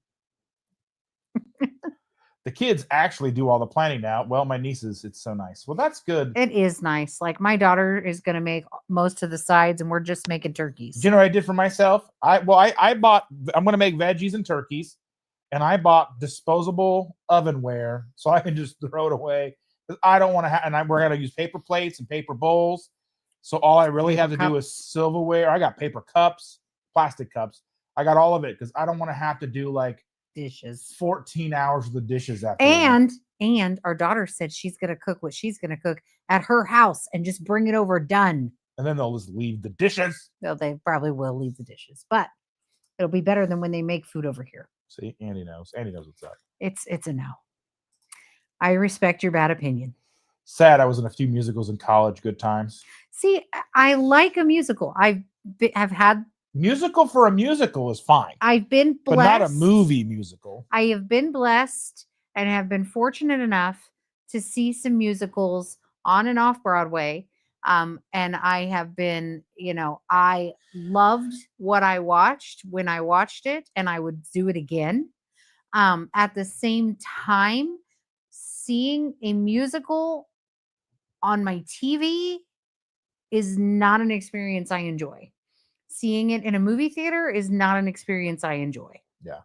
The kids actually do all the planning now. Well, my nieces, it's so nice. Well, that's good. It is nice. Like my daughter is going to make most of the sides and we're just making turkeys. Do you know what I did for myself? I'm going to make veggies and turkeys, and I bought disposable ovenware so I can just throw it away. I don't want to have, and we're going to use paper plates and paper bowls. So all I really have to do is silverware. I got paper cups, plastic cups. I got all of it because I don't want to have to do like dishes 14 hours of the dishes after. And our daughter said she's going to cook what she's going to cook at her house and just bring it over done. And then they'll just leave the dishes. Well, they probably will leave the dishes, but it'll be better than when they make food over here. See, Andy knows. Andy knows what's up. It's a no. I respect your bad opinion. Sad I was in a few musicals in college. Good times. See, I like a musical. I've had musical for a musical is fine. I've been blessed, but not a movie musical. I have been blessed and have been fortunate enough to see some musicals on and off Broadway. And I have been, I loved what I watched when I watched it, and I would do it again. At the same time, seeing a musical on my TV is not an experience I enjoy. Seeing it in a movie theater is not an experience I enjoy. Yeah.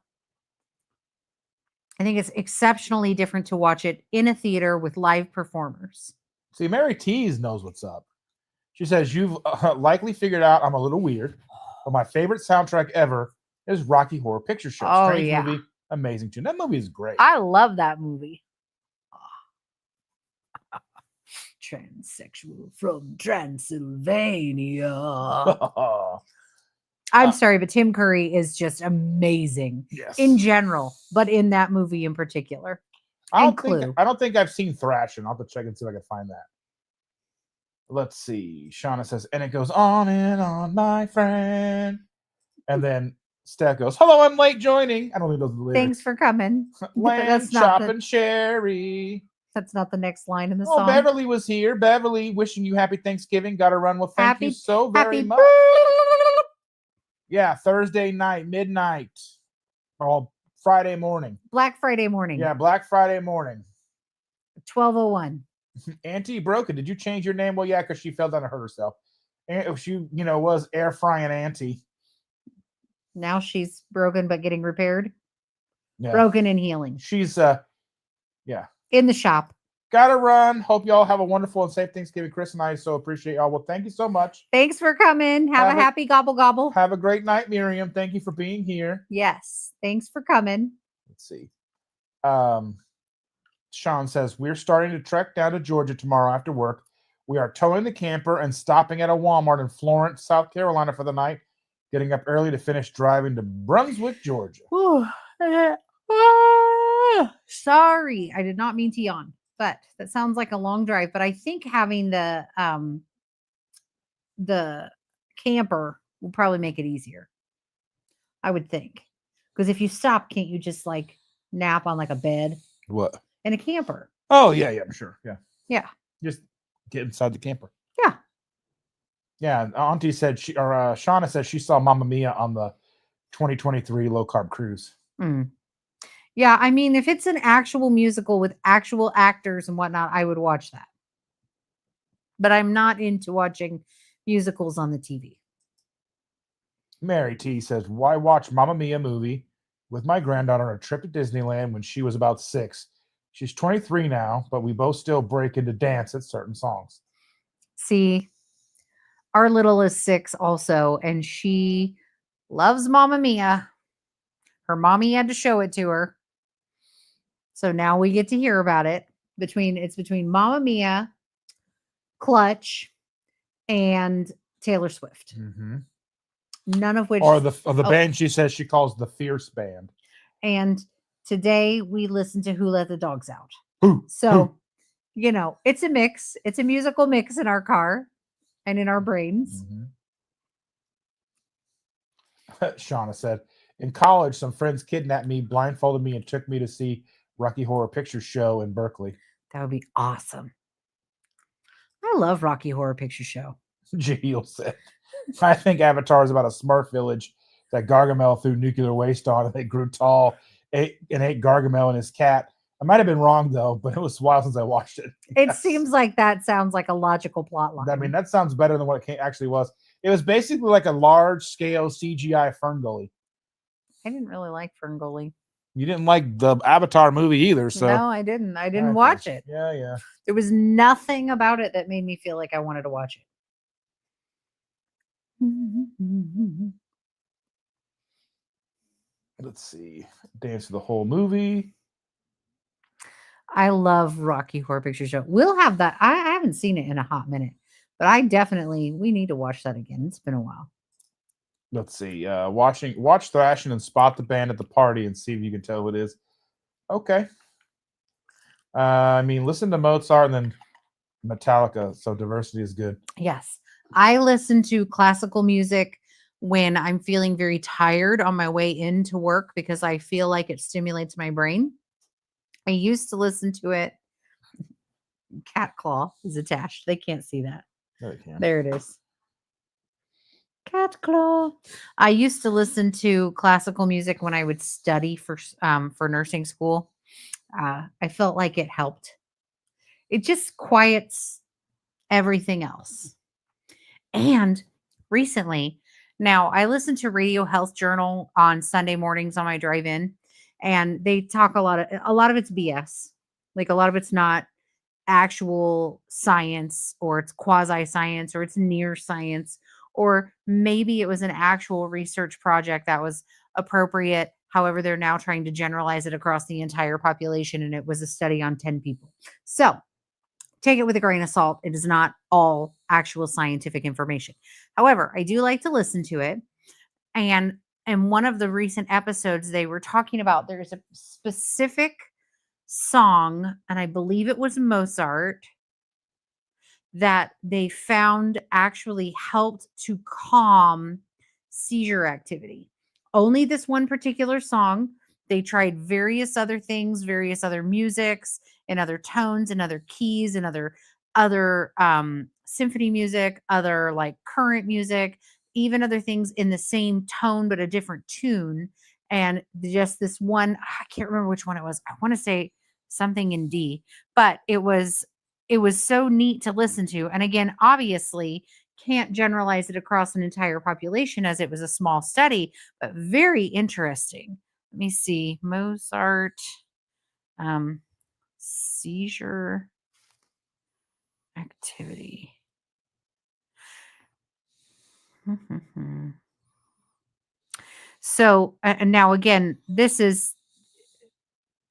I think it's exceptionally different to watch it in a theater with live performers. See, Mary Tease knows what's up. She says, you've likely figured out I'm a little weird, but my favorite soundtrack ever is Rocky Horror Picture Show. Oh, Strange yeah. movie, amazing tune. That movie is great. I love that movie. Transsexual from Transylvania. I'm sorry, but Tim Curry is just amazing in general, but in that movie in particular. I don't think I've seen Thrashing. I'll have to check and see if I can find that. Let's see. Shauna says, and it goes on, my friend. And then Stat goes, hello, I'm late joining. I don't think those are the lyrics. Thanks for coming. Lamb chopping Sherry. That's not the next line in the song. Beverly was here. Beverly, wishing you happy Thanksgiving. Got to run. Well, thank you so very much. Yeah, Thursday night, midnight. Or Friday morning. Black Friday morning. Yeah, Black Friday morning. 12:01. Auntie Broken, did you change your name? Well, yeah, because she fell down and hurt herself. And she, was air frying Auntie. Now she's broken but getting repaired. Yeah. Broken and healing. She's in the shop. Gotta run. Hope y'all have a wonderful and safe Thanksgiving. Chris and I so appreciate y'all. Well, thank you so much. Thanks for coming. Have a happy gobble gobble. Have a great night, Miriam. Thank you for being here. Yes. Thanks for coming. Let's see. Sean says, we're starting to trek down to Georgia tomorrow after work. We are towing the camper and stopping at a Walmart in Florence, South Carolina for the night. Getting up early to finish driving to Brunswick, Georgia. Sorry, I did not mean to yawn, but that sounds like a long drive. But I think having the camper will probably make it easier. I would think, because if you stop, can't you just like nap on like a bed? What? In a camper. Oh yeah, I'm sure. Yeah. Yeah. Just get inside the camper. Yeah. Yeah. Auntie said Shauna said she saw Mamma Mia on the 2023 low carb cruise. Mm. Yeah, I mean, if it's an actual musical with actual actors and whatnot, I would watch that. But I'm not into watching musicals on the TV. Mary T says, why watch Mamma Mia movie with my granddaughter on a trip to Disneyland when she was about 6? She's 23 now, but we both still break into dance at certain songs. See, our little is 6 also, and she loves Mamma Mia. Her mommy had to show it to her. So now we get to hear about it. between Mamma Mia, Clutch, and Taylor Swift. Mm-hmm. None of which Or the band she says she calls the Fierce Band. And today we listened to Who Let the Dogs Out. Ooh, So, it's a mix. It's a musical mix in our car and in our brains. Mm-hmm. Shauna said, in college, some friends kidnapped me, blindfolded me, and took me to see Rocky Horror Picture Show in Berkeley. That would be awesome. I love Rocky Horror Picture Show. Jaheel said, I think Avatar is about a smart village that Gargamel threw nuclear waste on, and they grew tall, ate Gargamel and his cat. I might have been wrong, though, but it was a while since I watched it. It seems like that sounds like a logical plot line. I mean, that sounds better than what it actually was. It was basically like a large-scale CGI Ferngully. I didn't really like Ferngully. You didn't like the Avatar movie either, so. No, I didn't. I didn't watch it. Yeah. There was nothing about it that made me feel like I wanted to watch it. Let's see. Dance to the whole movie. I love Rocky Horror Picture Show. We'll have that. I haven't seen it in a hot minute, but we need to watch that again. It's been a while. Let's see. Watch Thrashing and spot the band at the party and see if you can tell who it is. Okay. Listen to Mozart and then Metallica. So diversity is good. Yes. I listen to classical music when I'm feeling very tired on my way into work because I feel like it stimulates my brain. I used to listen to it. Cat claw is attached. They can't see that. There it is. Cat claw. I used to listen to classical music when I would study for nursing school. I felt like it helped. It just quiets everything else. And recently, now I listen to Radio Health Journal on Sunday mornings on my drive-in, and they talk a lot of it's BS. Like a lot of it's not actual science, or it's quasi-science, or it's near science, or maybe it was an actual research project that was appropriate. However, they're now trying to generalize it across the entire population, and it was a study on 10 people. So take it with a grain of salt. It is not all actual scientific information. However, I do like to listen to it. And in one of the recent episodes, they were talking about there's a specific song, and I believe it was Mozart, that they found actually helped to calm seizure activity. Only this one particular song. They tried various other things, various other musics, and other tones, and other keys, and other symphony music, other like current music, even other things in the same tone but a different tune. And just this one, I can't remember which one it was. I want to say something in D, but it was so neat to listen to. And again, obviously can't generalize it across an entire population as it was a small study, but very interesting. Let me see. Mozart, seizure activity. So, and now again, the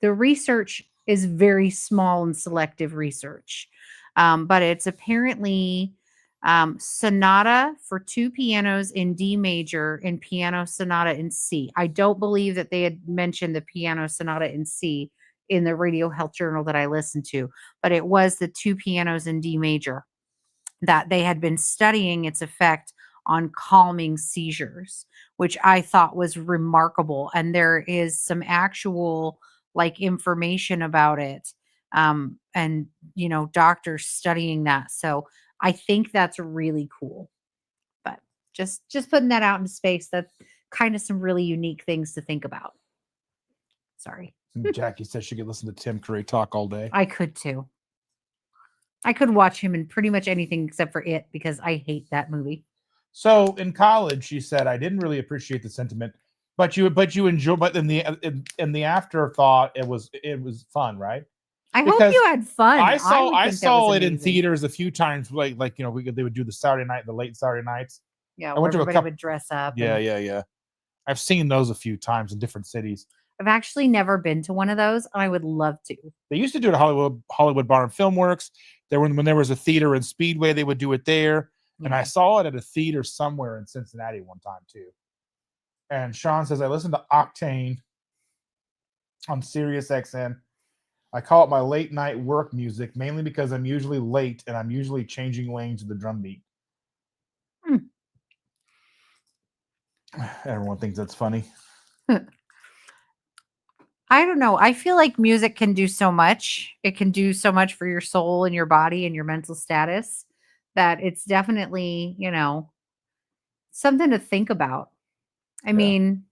research is very small and selective research, but it's apparently sonata for 2 pianos in D major and piano sonata in C. I don't believe that they had mentioned the piano sonata in C in the Radio Health Journal that I listened to, but it was the 2 pianos in D major that they had been studying its effect on calming seizures, which I thought was remarkable. And there is some actual information about it. And doctors studying that. So I think that's really cool. But just putting that out into space, that's kind of some really unique things to think about. Sorry. Jackie says she could listen to Tim Curry talk all day. I could too. I could watch him in pretty much anything except for It, because I hate that movie. So in college, she said, I didn't really appreciate the sentiment, but you enjoy. But in the afterthought, it was fun, right? I hope you had fun. I saw it in theaters a few times. Like they would do the late Saturday nights. Yeah, everybody would dress up. Yeah. I've seen those a few times in different cities. I've actually never been to one of those, and I would love to. They used to do it at Hollywood Bar and Film Works. When there was a theater in Speedway, they would do it there. Yeah. And I saw it at a theater somewhere in Cincinnati one time too. And Sean says, I listened to Octane on Sirius XM. I call it my late night work music, mainly because I'm usually late and I'm usually changing lanes to the drum beat. Everyone thinks that's funny. I don't know. I feel like music can do so much. It can do so much for your soul and your body and your mental status that it's definitely, something to think about. I mean,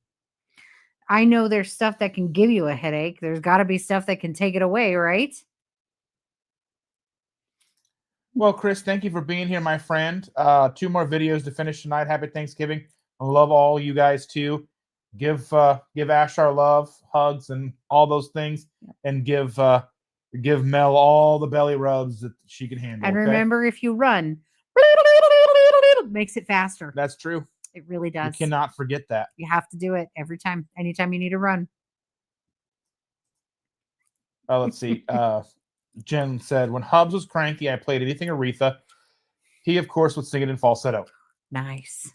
I know there's stuff that can give you a headache. There's got to be stuff that can take it away, right? Well, Chris, thank you for being here, my friend. 2 more videos to finish tonight. Happy Thanksgiving. I love all you guys too. Give Ash our love, hugs, and all those things, and give Mel all the belly rubs that she can handle. And remember, if you run, makes it faster. That's true. It really does. You cannot forget that. You have to do it every time, anytime you need to run. Let's see. Jen said, when Hubs was cranky, I played anything Aretha. He, of course, would sing it in falsetto. Nice.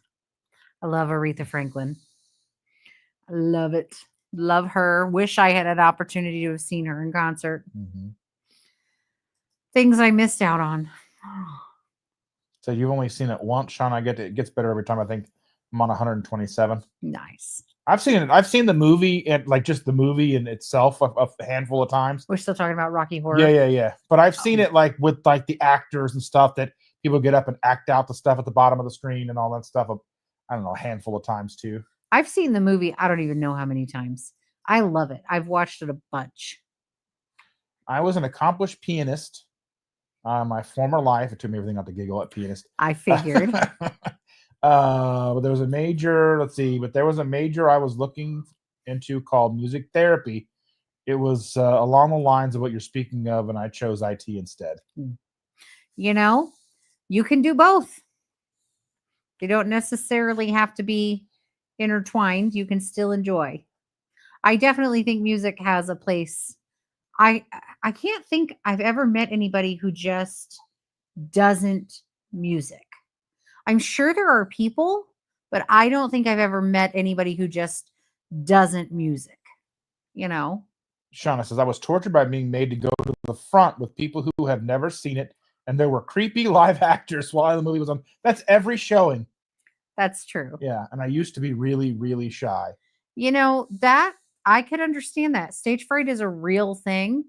I love Aretha Franklin. I love it. Love her. Wish I had an opportunity to have seen her in concert. Mm-hmm. Things I missed out on. So you've only seen it once, Sean. It gets better every time. I think I'm on 127. Nice. I've seen it. I've seen the movie and like just the movie in itself a handful of times. We're still talking about Rocky Horror. Yeah. But I've seen it like with like the actors and stuff that people get up and act out the stuff at the bottom of the screen and all that stuff. I don't know, a handful of times too. I've seen the movie. I don't even know how many times. I love it. I've watched it a bunch. I was an accomplished pianist. My former life. It took me everything out to giggle at pianist. I figured. But there was a major, there was a major I was looking into called music therapy. It was along the lines of what you're speaking of, and I chose IT instead. You can do both. They don't necessarily have to be intertwined. You can still enjoy. I definitely think music has a place. I can't think I've ever met anybody who just doesn't music. I'm sure there are people, but I don't think I've ever met anybody who just doesn't music. Shauna says, I was tortured by being made to go to the front with people who have never seen it, and there were creepy live actors while the movie was on. That's every showing. That's true. Yeah, and I used to be really, really shy. That I could understand that. Stage fright is a real thing.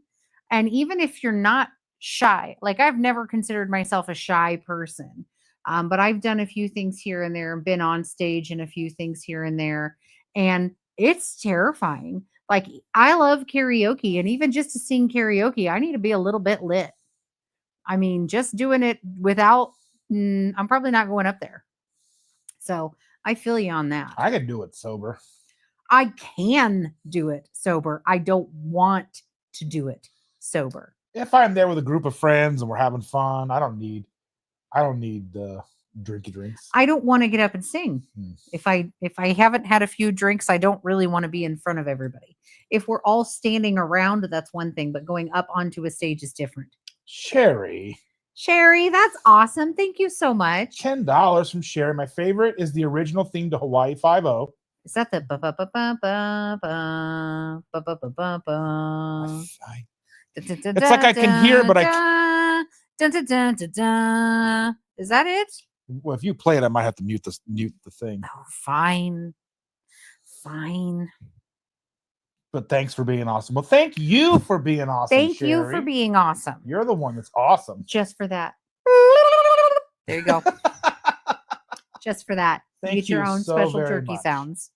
And even if you're not shy, like I've never considered myself a shy person, but I've done a few things here and there and been on stage and a few things here and there. And it's terrifying. Like I love karaoke, and even just to sing karaoke, I need to be a little bit lit. I mean, just doing it without, I'm probably not going up there. So I feel you on that. I can do it sober. I can do it sober. I don't want to do it sober. If I'm there with a group of friends and we're having fun, I don't need drinky drinks. I don't want to get up and sing. If I haven't had a few drinks, I don't really want to be in front of everybody. If we're all standing around, that's one thing, but going up onto a stage is different. Sherry, that's awesome. Thank you so much. $10 from Sherry. My favorite is the original theme to Hawaii Five-0. Is that the ba ba ba ba ba ba ba ba ba ba ba? It's like I can hear, but I can't. Is that it? Well, if you play it, I might have to mute the thing. Oh, fine. But thanks for being awesome. Well, thank you for being awesome. Thank Sherry. you for being awesome. You're the one that's awesome. Just for that. There you go. Just for that. Thank you get your you own so special very turkey much. sounds.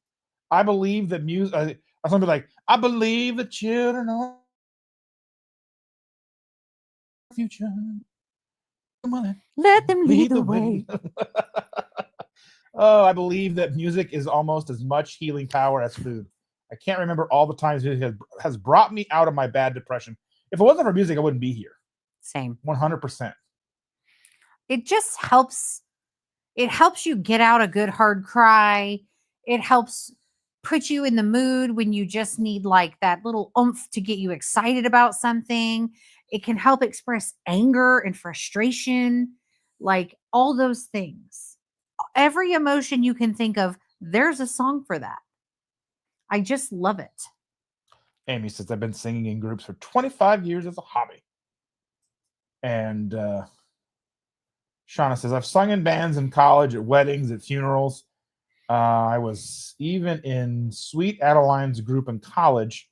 I believe that music. I was gonna be like, I believe the children are the future. Let them lead the way. Oh, I believe that music is almost as much healing power as food. I can't remember all the times music has brought me out of my bad depression. If it wasn't for music, I wouldn't be here. Same. 100%. It just helps. It helps you get out a good hard cry. It helps put you in the mood when you just need like that little oomph to get you excited about something. It can help express anger and frustration, like all those things. Every emotion you can think of, there's a song for that. I just love it. Amy says, I've been singing in groups for 25 years as a hobby. And Shauna says, I've sung in bands in college, at weddings, at funerals. I was even in Sweet Adeline's group in college.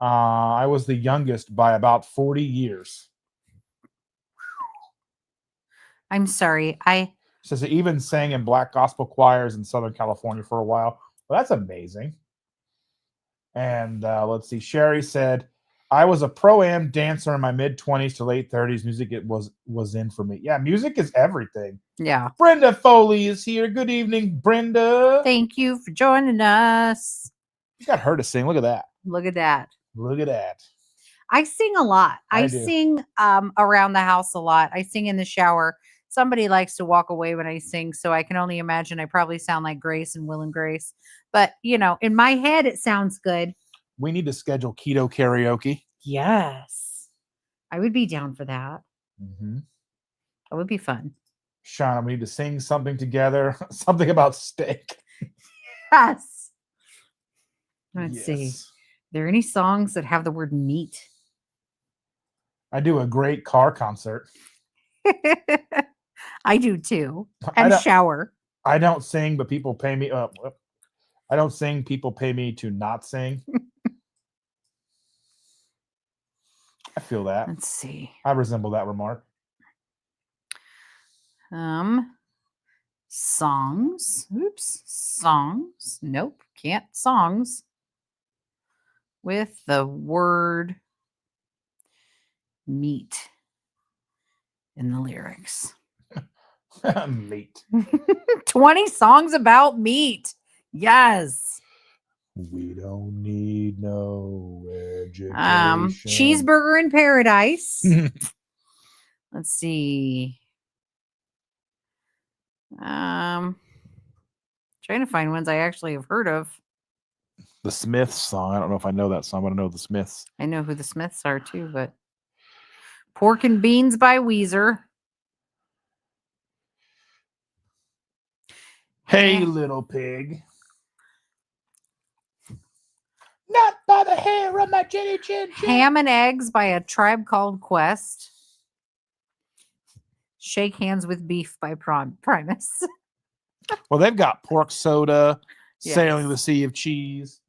I was the youngest by about 40 years. I'm sorry. Says I even sang in black gospel choirs in Southern California for a while. Well, that's amazing. And let's see. Sherry said, I was a pro-am dancer in my mid-20s to late 30s. Music was in for me. Yeah, music is everything. Yeah. Brenda Foley is here. Good evening, Brenda. Thank you for joining us. You got her to sing. Look at that. Look at that. Look at that. I sing a lot. I do. sing around the house a lot. I sing in the shower. Somebody likes to walk away when I sing, so I can only imagine I probably sound like Grace and Will and Grace. But, you know, in my head, it sounds good. We need to schedule keto karaoke. Yes. I would be down for that. Mm-hmm. That would be fun. Shauna, we need to sing something together. Something about steak. Yes. Let's see. Are there any songs that have the word meat? I do a great car concert. I do too. And shower. I don't sing, but people pay me. I don't sing. People pay me to not sing. I feel that. Let's see. I resemble that remark. Songs. Oops. Songs. Nope. Can't songs with the word meat in the lyrics. Meat. 20 songs about meat. Yes. We don't need no education. Cheeseburger in Paradise. Let's see. Trying to find ones I actually have heard of. The Smiths song. I don't know if I know that song, but I know the Smiths. I know who the Smiths are too, but Pork and Beans by Weezer. Hey, little pig. Not by the hair of my chinny chin chin. Ham and Eggs by A Tribe Called Quest. Shake Hands with Beef by Primus. Well, they've got Pork Soda, Yes. Sailing the Sea of Cheese.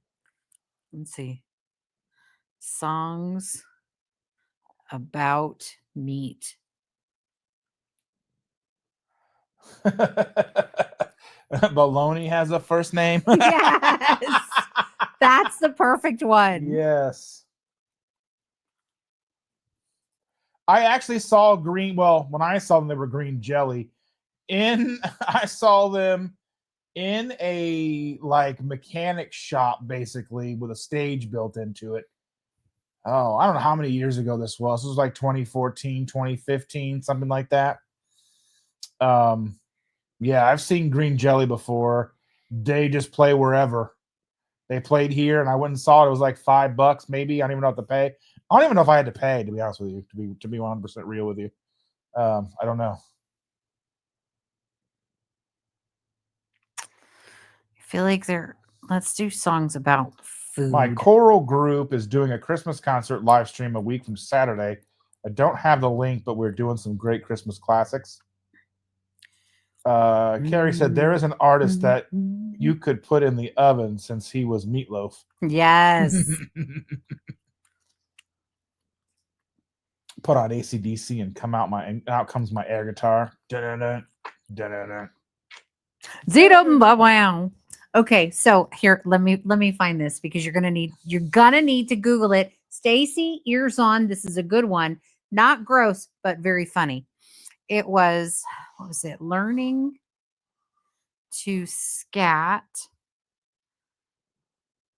Let's see. Songs about meat. Baloney has a first name. Yes. That's the perfect one. Yes. I actually saw green. Well, when I saw them, they were green jelly. I saw them in a like mechanic shop, basically, with a stage built into it. Oh, I don't know how many years ago this was. This was like 2014, 2015, something like that. Yeah, I've seen green jelly before. They just play wherever. They played here, and I went and saw it. It was like $5, maybe. I don't even know what to pay. I don't even know if I had to pay, to be honest with you, to be 100% real with you. I don't know. I feel like let's do songs about food. My choral group is doing a Christmas concert live stream a week from Saturday. I don't have the link, but we're doing some great Christmas classics. Carrie said there is an artist that you could put in the oven since he was Meatloaf. Yes. Put on AC/DC and out comes my air guitar. Da-da-da, da-da-da. Wow. Okay, so here, let me find this because you're gonna need to Google it. Stacy, ears on. This is a good one. Not gross, but very funny. It was, what was it? Learning to Scat.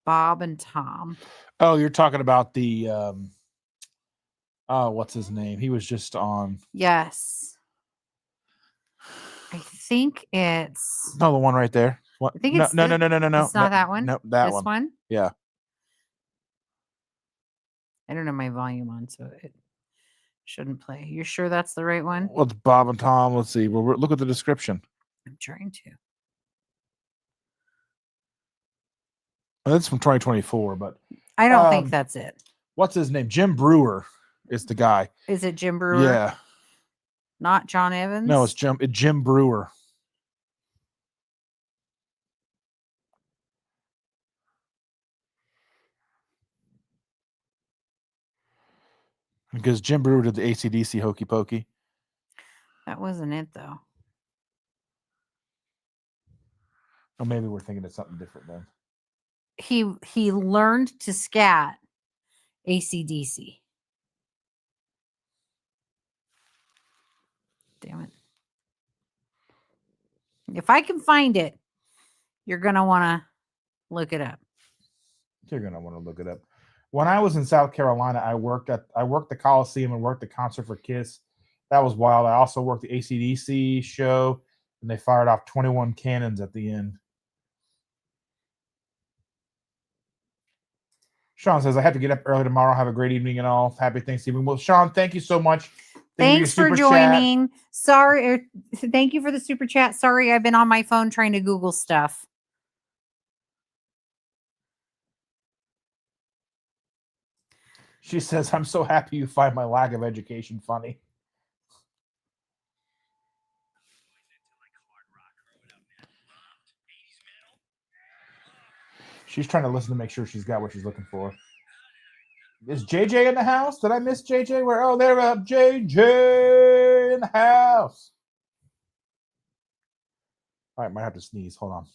Bob and Tom. Oh, you're talking about the what's his name? He was just on. Yes. I think it's the one right there. What? I think No, it's no, the- no, no, no, no, no. It's not that one. No, that This one. Yeah. I don't have my volume on, so it shouldn't play. You're sure that's the right one? Well, it's Bob and Tom. Let's see. Well, look at the description. I'm trying to. That's from 2024, but I don't think that's it. what's his name? Jim Brewer is the guy. Is it Jim Brewer? Yeah. Not John Evans? No, it's Jim Brewer. Because Jim Brewer did the AC/DC Hokey Pokey. That wasn't it, though. Or maybe we're thinking of something different then. He learned to scat AC/DC. Damn it. If I can find it, you're going to want to look it up. You're going to want to look it up. When I was in South Carolina, I worked the Coliseum and worked the Concert for Kiss. That was wild. I also worked the AC/DC show, and they fired off 21 cannons at the end. Sean says, I have to get up early tomorrow. Have a great evening and all. Happy Thanksgiving. Well, Sean, thank you so much. Thanks for joining. Chat. Sorry. Thank you for the super chat. Sorry, I've been on my phone trying to Google stuff. She says, I'm so happy you find my lack of education funny. She's trying to listen to make sure she's got what she's looking for. Is JJ in the house? Did I miss JJ? Where? Oh, there, JJ in the house. All right, might have to sneeze. Hold on.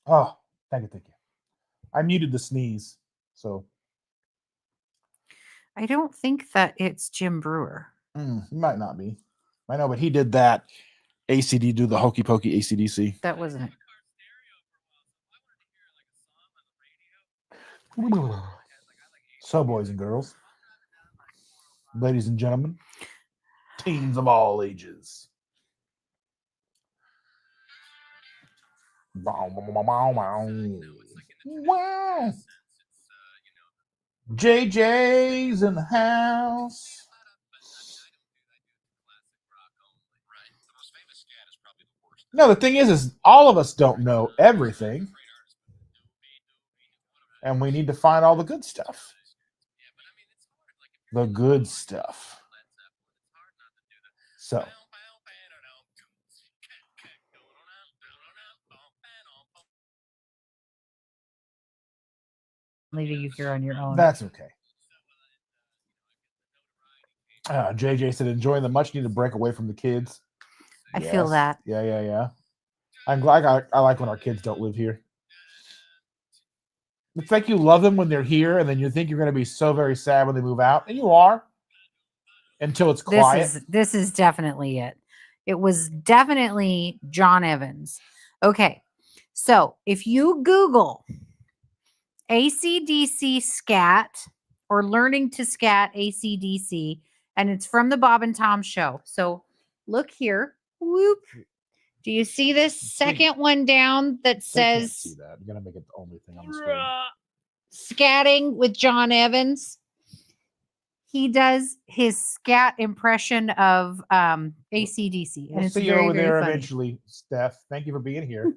Oh, thank you. I muted the sneeze, so. I don't think that it's Jim Brewer. He might not be. I know, but he did that. ACD do the hokey pokey AC/DC. That wasn't it. So, boys and girls, ladies and gentlemen, teens of all ages. Wow. JJ's in the house. No, the thing is all of us don't know everything. And we need to find all the good stuff. The good stuff. So. Leaving you here on your own. That's okay. JJ said, enjoying the much needed break away from the kids. I feel that. Yeah. I'm glad I like when our kids don't live here. It's like you love them when they're here, and then you think you're going to be so very sad when they move out, and you are until it's quiet. This is definitely it. It was definitely John Evans. Okay, so if you Google AC/DC scat or learning to scat AC/DC, and it's from the Bob and Tom show. So look here. Whoop. Do you see this second one down that says? Can't see that. I'm gonna make it the only thing on the screen. Scatting with John Evans. He does his scat impression of AC/DC. We'll see you over there eventually, Steph. Thank you for being here.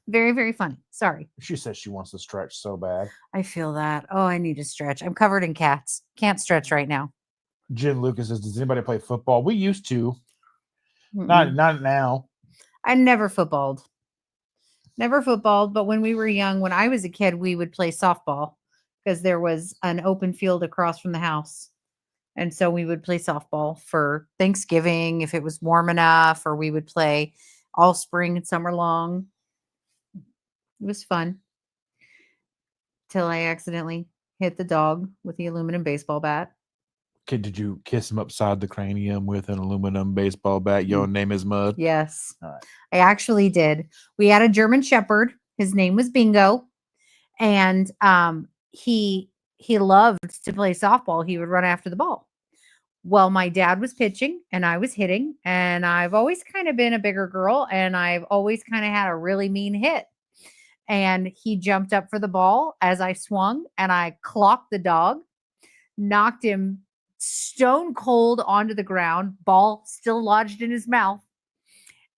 Very, very funny. Sorry. She says she wants to stretch so bad. I feel that. Oh, I need to stretch. I'm covered in cats. Can't stretch right now. Jen Lucas says, does anybody play football? We used to. Not now. I never footballed. But when we were young, when I was a kid, we would play softball because there was an open field across from the house. And so we would play softball for Thanksgiving if it was warm enough, or we would play all spring and summer long. It was fun. Till I accidentally hit the dog with the aluminum baseball bat. Kid, did you kiss him upside the cranium with an aluminum baseball bat? Your name is Mud? Yes. All right. I actually did. We had a German Shepherd. His name was Bingo. And he loved to play softball. He would run after the ball. Well, my dad was pitching and I was hitting, and I've always kind of been a bigger girl, and I've always kind of had a really mean hit. And he jumped up for the ball as I swung, and I clocked the dog, knocked him stone cold onto the ground, ball still lodged in his mouth.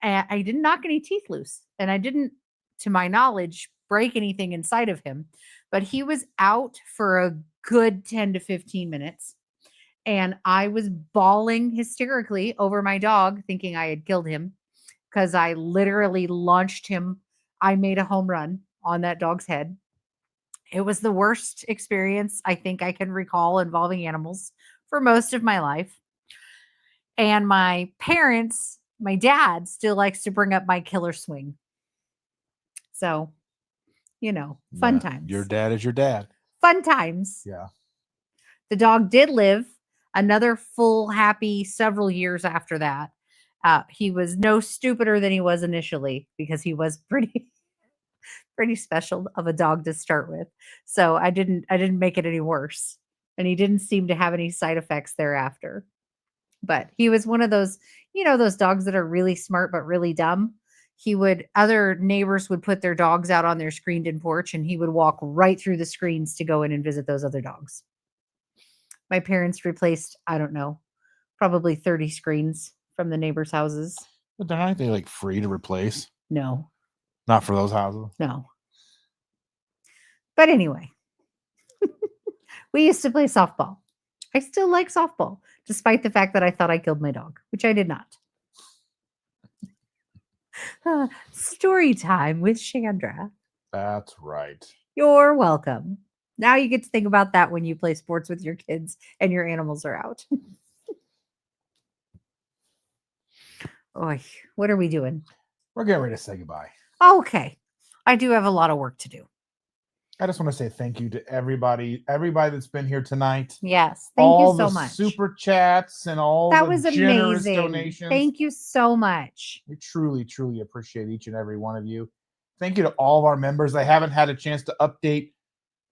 And I didn't knock any teeth loose. And I didn't, to my knowledge, break anything inside of him. But he was out for a good 10 to 15 minutes. And I was bawling hysterically over my dog, thinking I had killed him because I literally launched him. I made a home run on that dog's head. It was the worst experience I think I can recall involving animals for most of my life. And my parents, my dad still likes to bring up my killer swing. So, fun Yeah, times. Your dad is your dad. Fun times. Yeah. The dog did live another full, happy several years after that. He was no stupider than he was initially because he was pretty special of a dog to start with. So I didn't make it any worse. And he didn't seem to have any side effects thereafter. But he was one of those, those dogs that are really smart but really dumb. Other neighbors would put their dogs out on their screened-in porch, and he would walk right through the screens to go in and visit those other dogs. My parents replaced, I don't know, probably 30 screens from the neighbors' houses. But aren't they like free to replace? No. Not for those houses. No. But anyway, we used to play softball. I still like softball, despite the fact that I thought I killed my dog, which I did not. Story time with Chandra. That's right. You're welcome. Now you get to think about that when you play sports with your kids and your animals are out. Oy, what are we doing? We're getting ready to say goodbye. Okay. I do have a lot of work to do. I just want to say thank you to everybody that's been here tonight. Yes. Thank you so the much. Super chats and all that the was generous amazing. donations. Thank you so much. We truly, truly appreciate each and every one of you. Thank you to all of our members. I haven't had a chance to update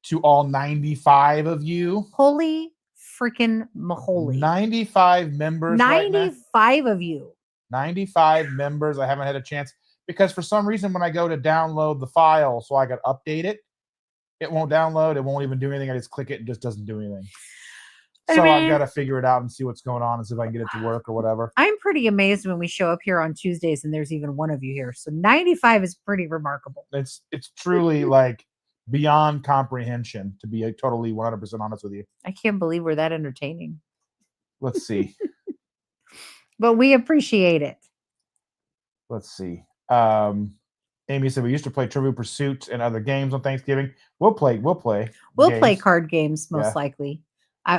to all 95 of you. Holy freaking maholy. 95 members. 95 of you. 95 members. I haven't had a chance because for some reason when I go to download the file so I can update it, it won't download. It won't even do anything. I just click it and it just doesn't do anything. So I've got to figure it out and see what's going on and see if I can get it to work or whatever. I'm pretty amazed when we show up here on Tuesdays and there's even one of you here. So 95 is pretty remarkable. It's truly like beyond comprehension, to be totally 100% honest with you. I can't believe we're that entertaining. Let's see. But we appreciate it. Let's see. Amy said we used to play Trivial Pursuit and other games on Thanksgiving. We'll play card games most likely.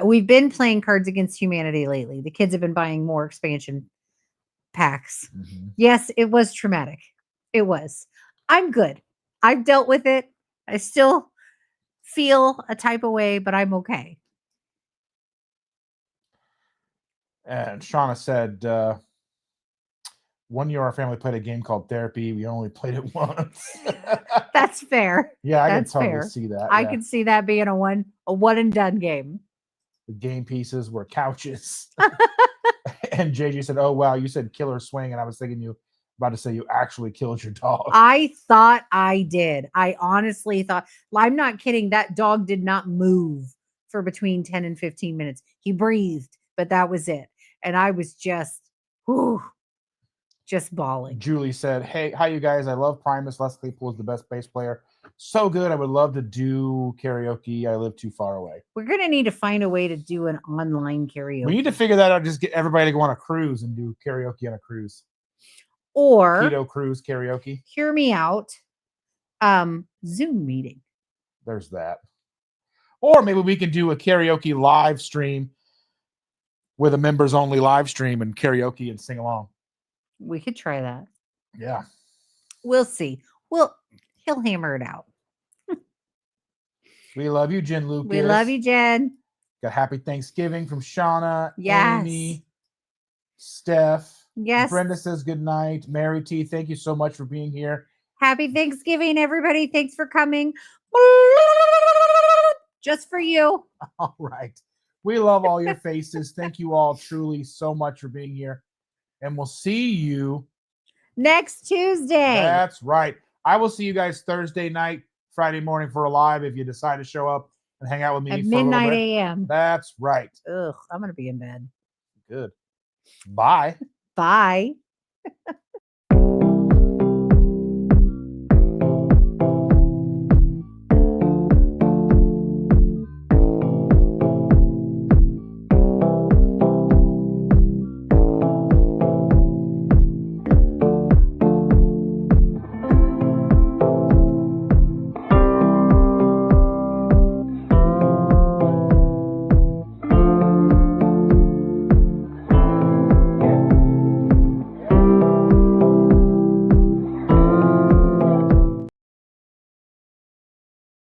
We've been playing Cards Against Humanity lately. The kids have been buying more expansion packs. Mm-hmm. Yes, it was traumatic. It was. I'm good. I've dealt with it. I still feel a type of way, but I'm okay. And Shauna said, 1 year our family played a game called Therapy. We only played it once. That's fair. Yeah, I That's can totally fair. see that. I can see that being a one and done game. The game pieces were couches. And JJ said, "Oh wow, you said killer swing," and I was thinking you about to say you actually killed your dog. I thought I did. I honestly thought. I'm not kidding. That dog did not move for between 10 and 15 minutes. He breathed, but that was it. And I was just bawling. Julie said, "Hey, hi you guys. I love Primus. Les Claypool is the best bass player. So good. I would love to do karaoke. I live too far away." We're going to need to find a way to do an online karaoke. We need to figure that out. Just get everybody to go on a cruise and do karaoke on a cruise. Or Keto cruise karaoke. Hear me out. Zoom meeting. There's that. Or maybe we can do a karaoke live stream with a members only live stream and karaoke and sing along. We could try that. Yeah. We'll see. He'll hammer it out. We love you, Jen Lucas. We love you, Jen. Got happy Thanksgiving from Shauna, yes. Amy, Steph. Yes. Brenda says good night. Mary T, thank you so much for being here. Happy Thanksgiving, everybody. Thanks for coming. Just for you. All right. We love all your faces. Thank you all truly so much for being here. And we'll see you Next Tuesday. That's right. I will see you guys Thursday night, Friday morning for a live if you decide to show up and hang out with me at for a little midnight bit. a.m. That's right. Ugh, I'm going to be in bed. Good. Bye. Bye.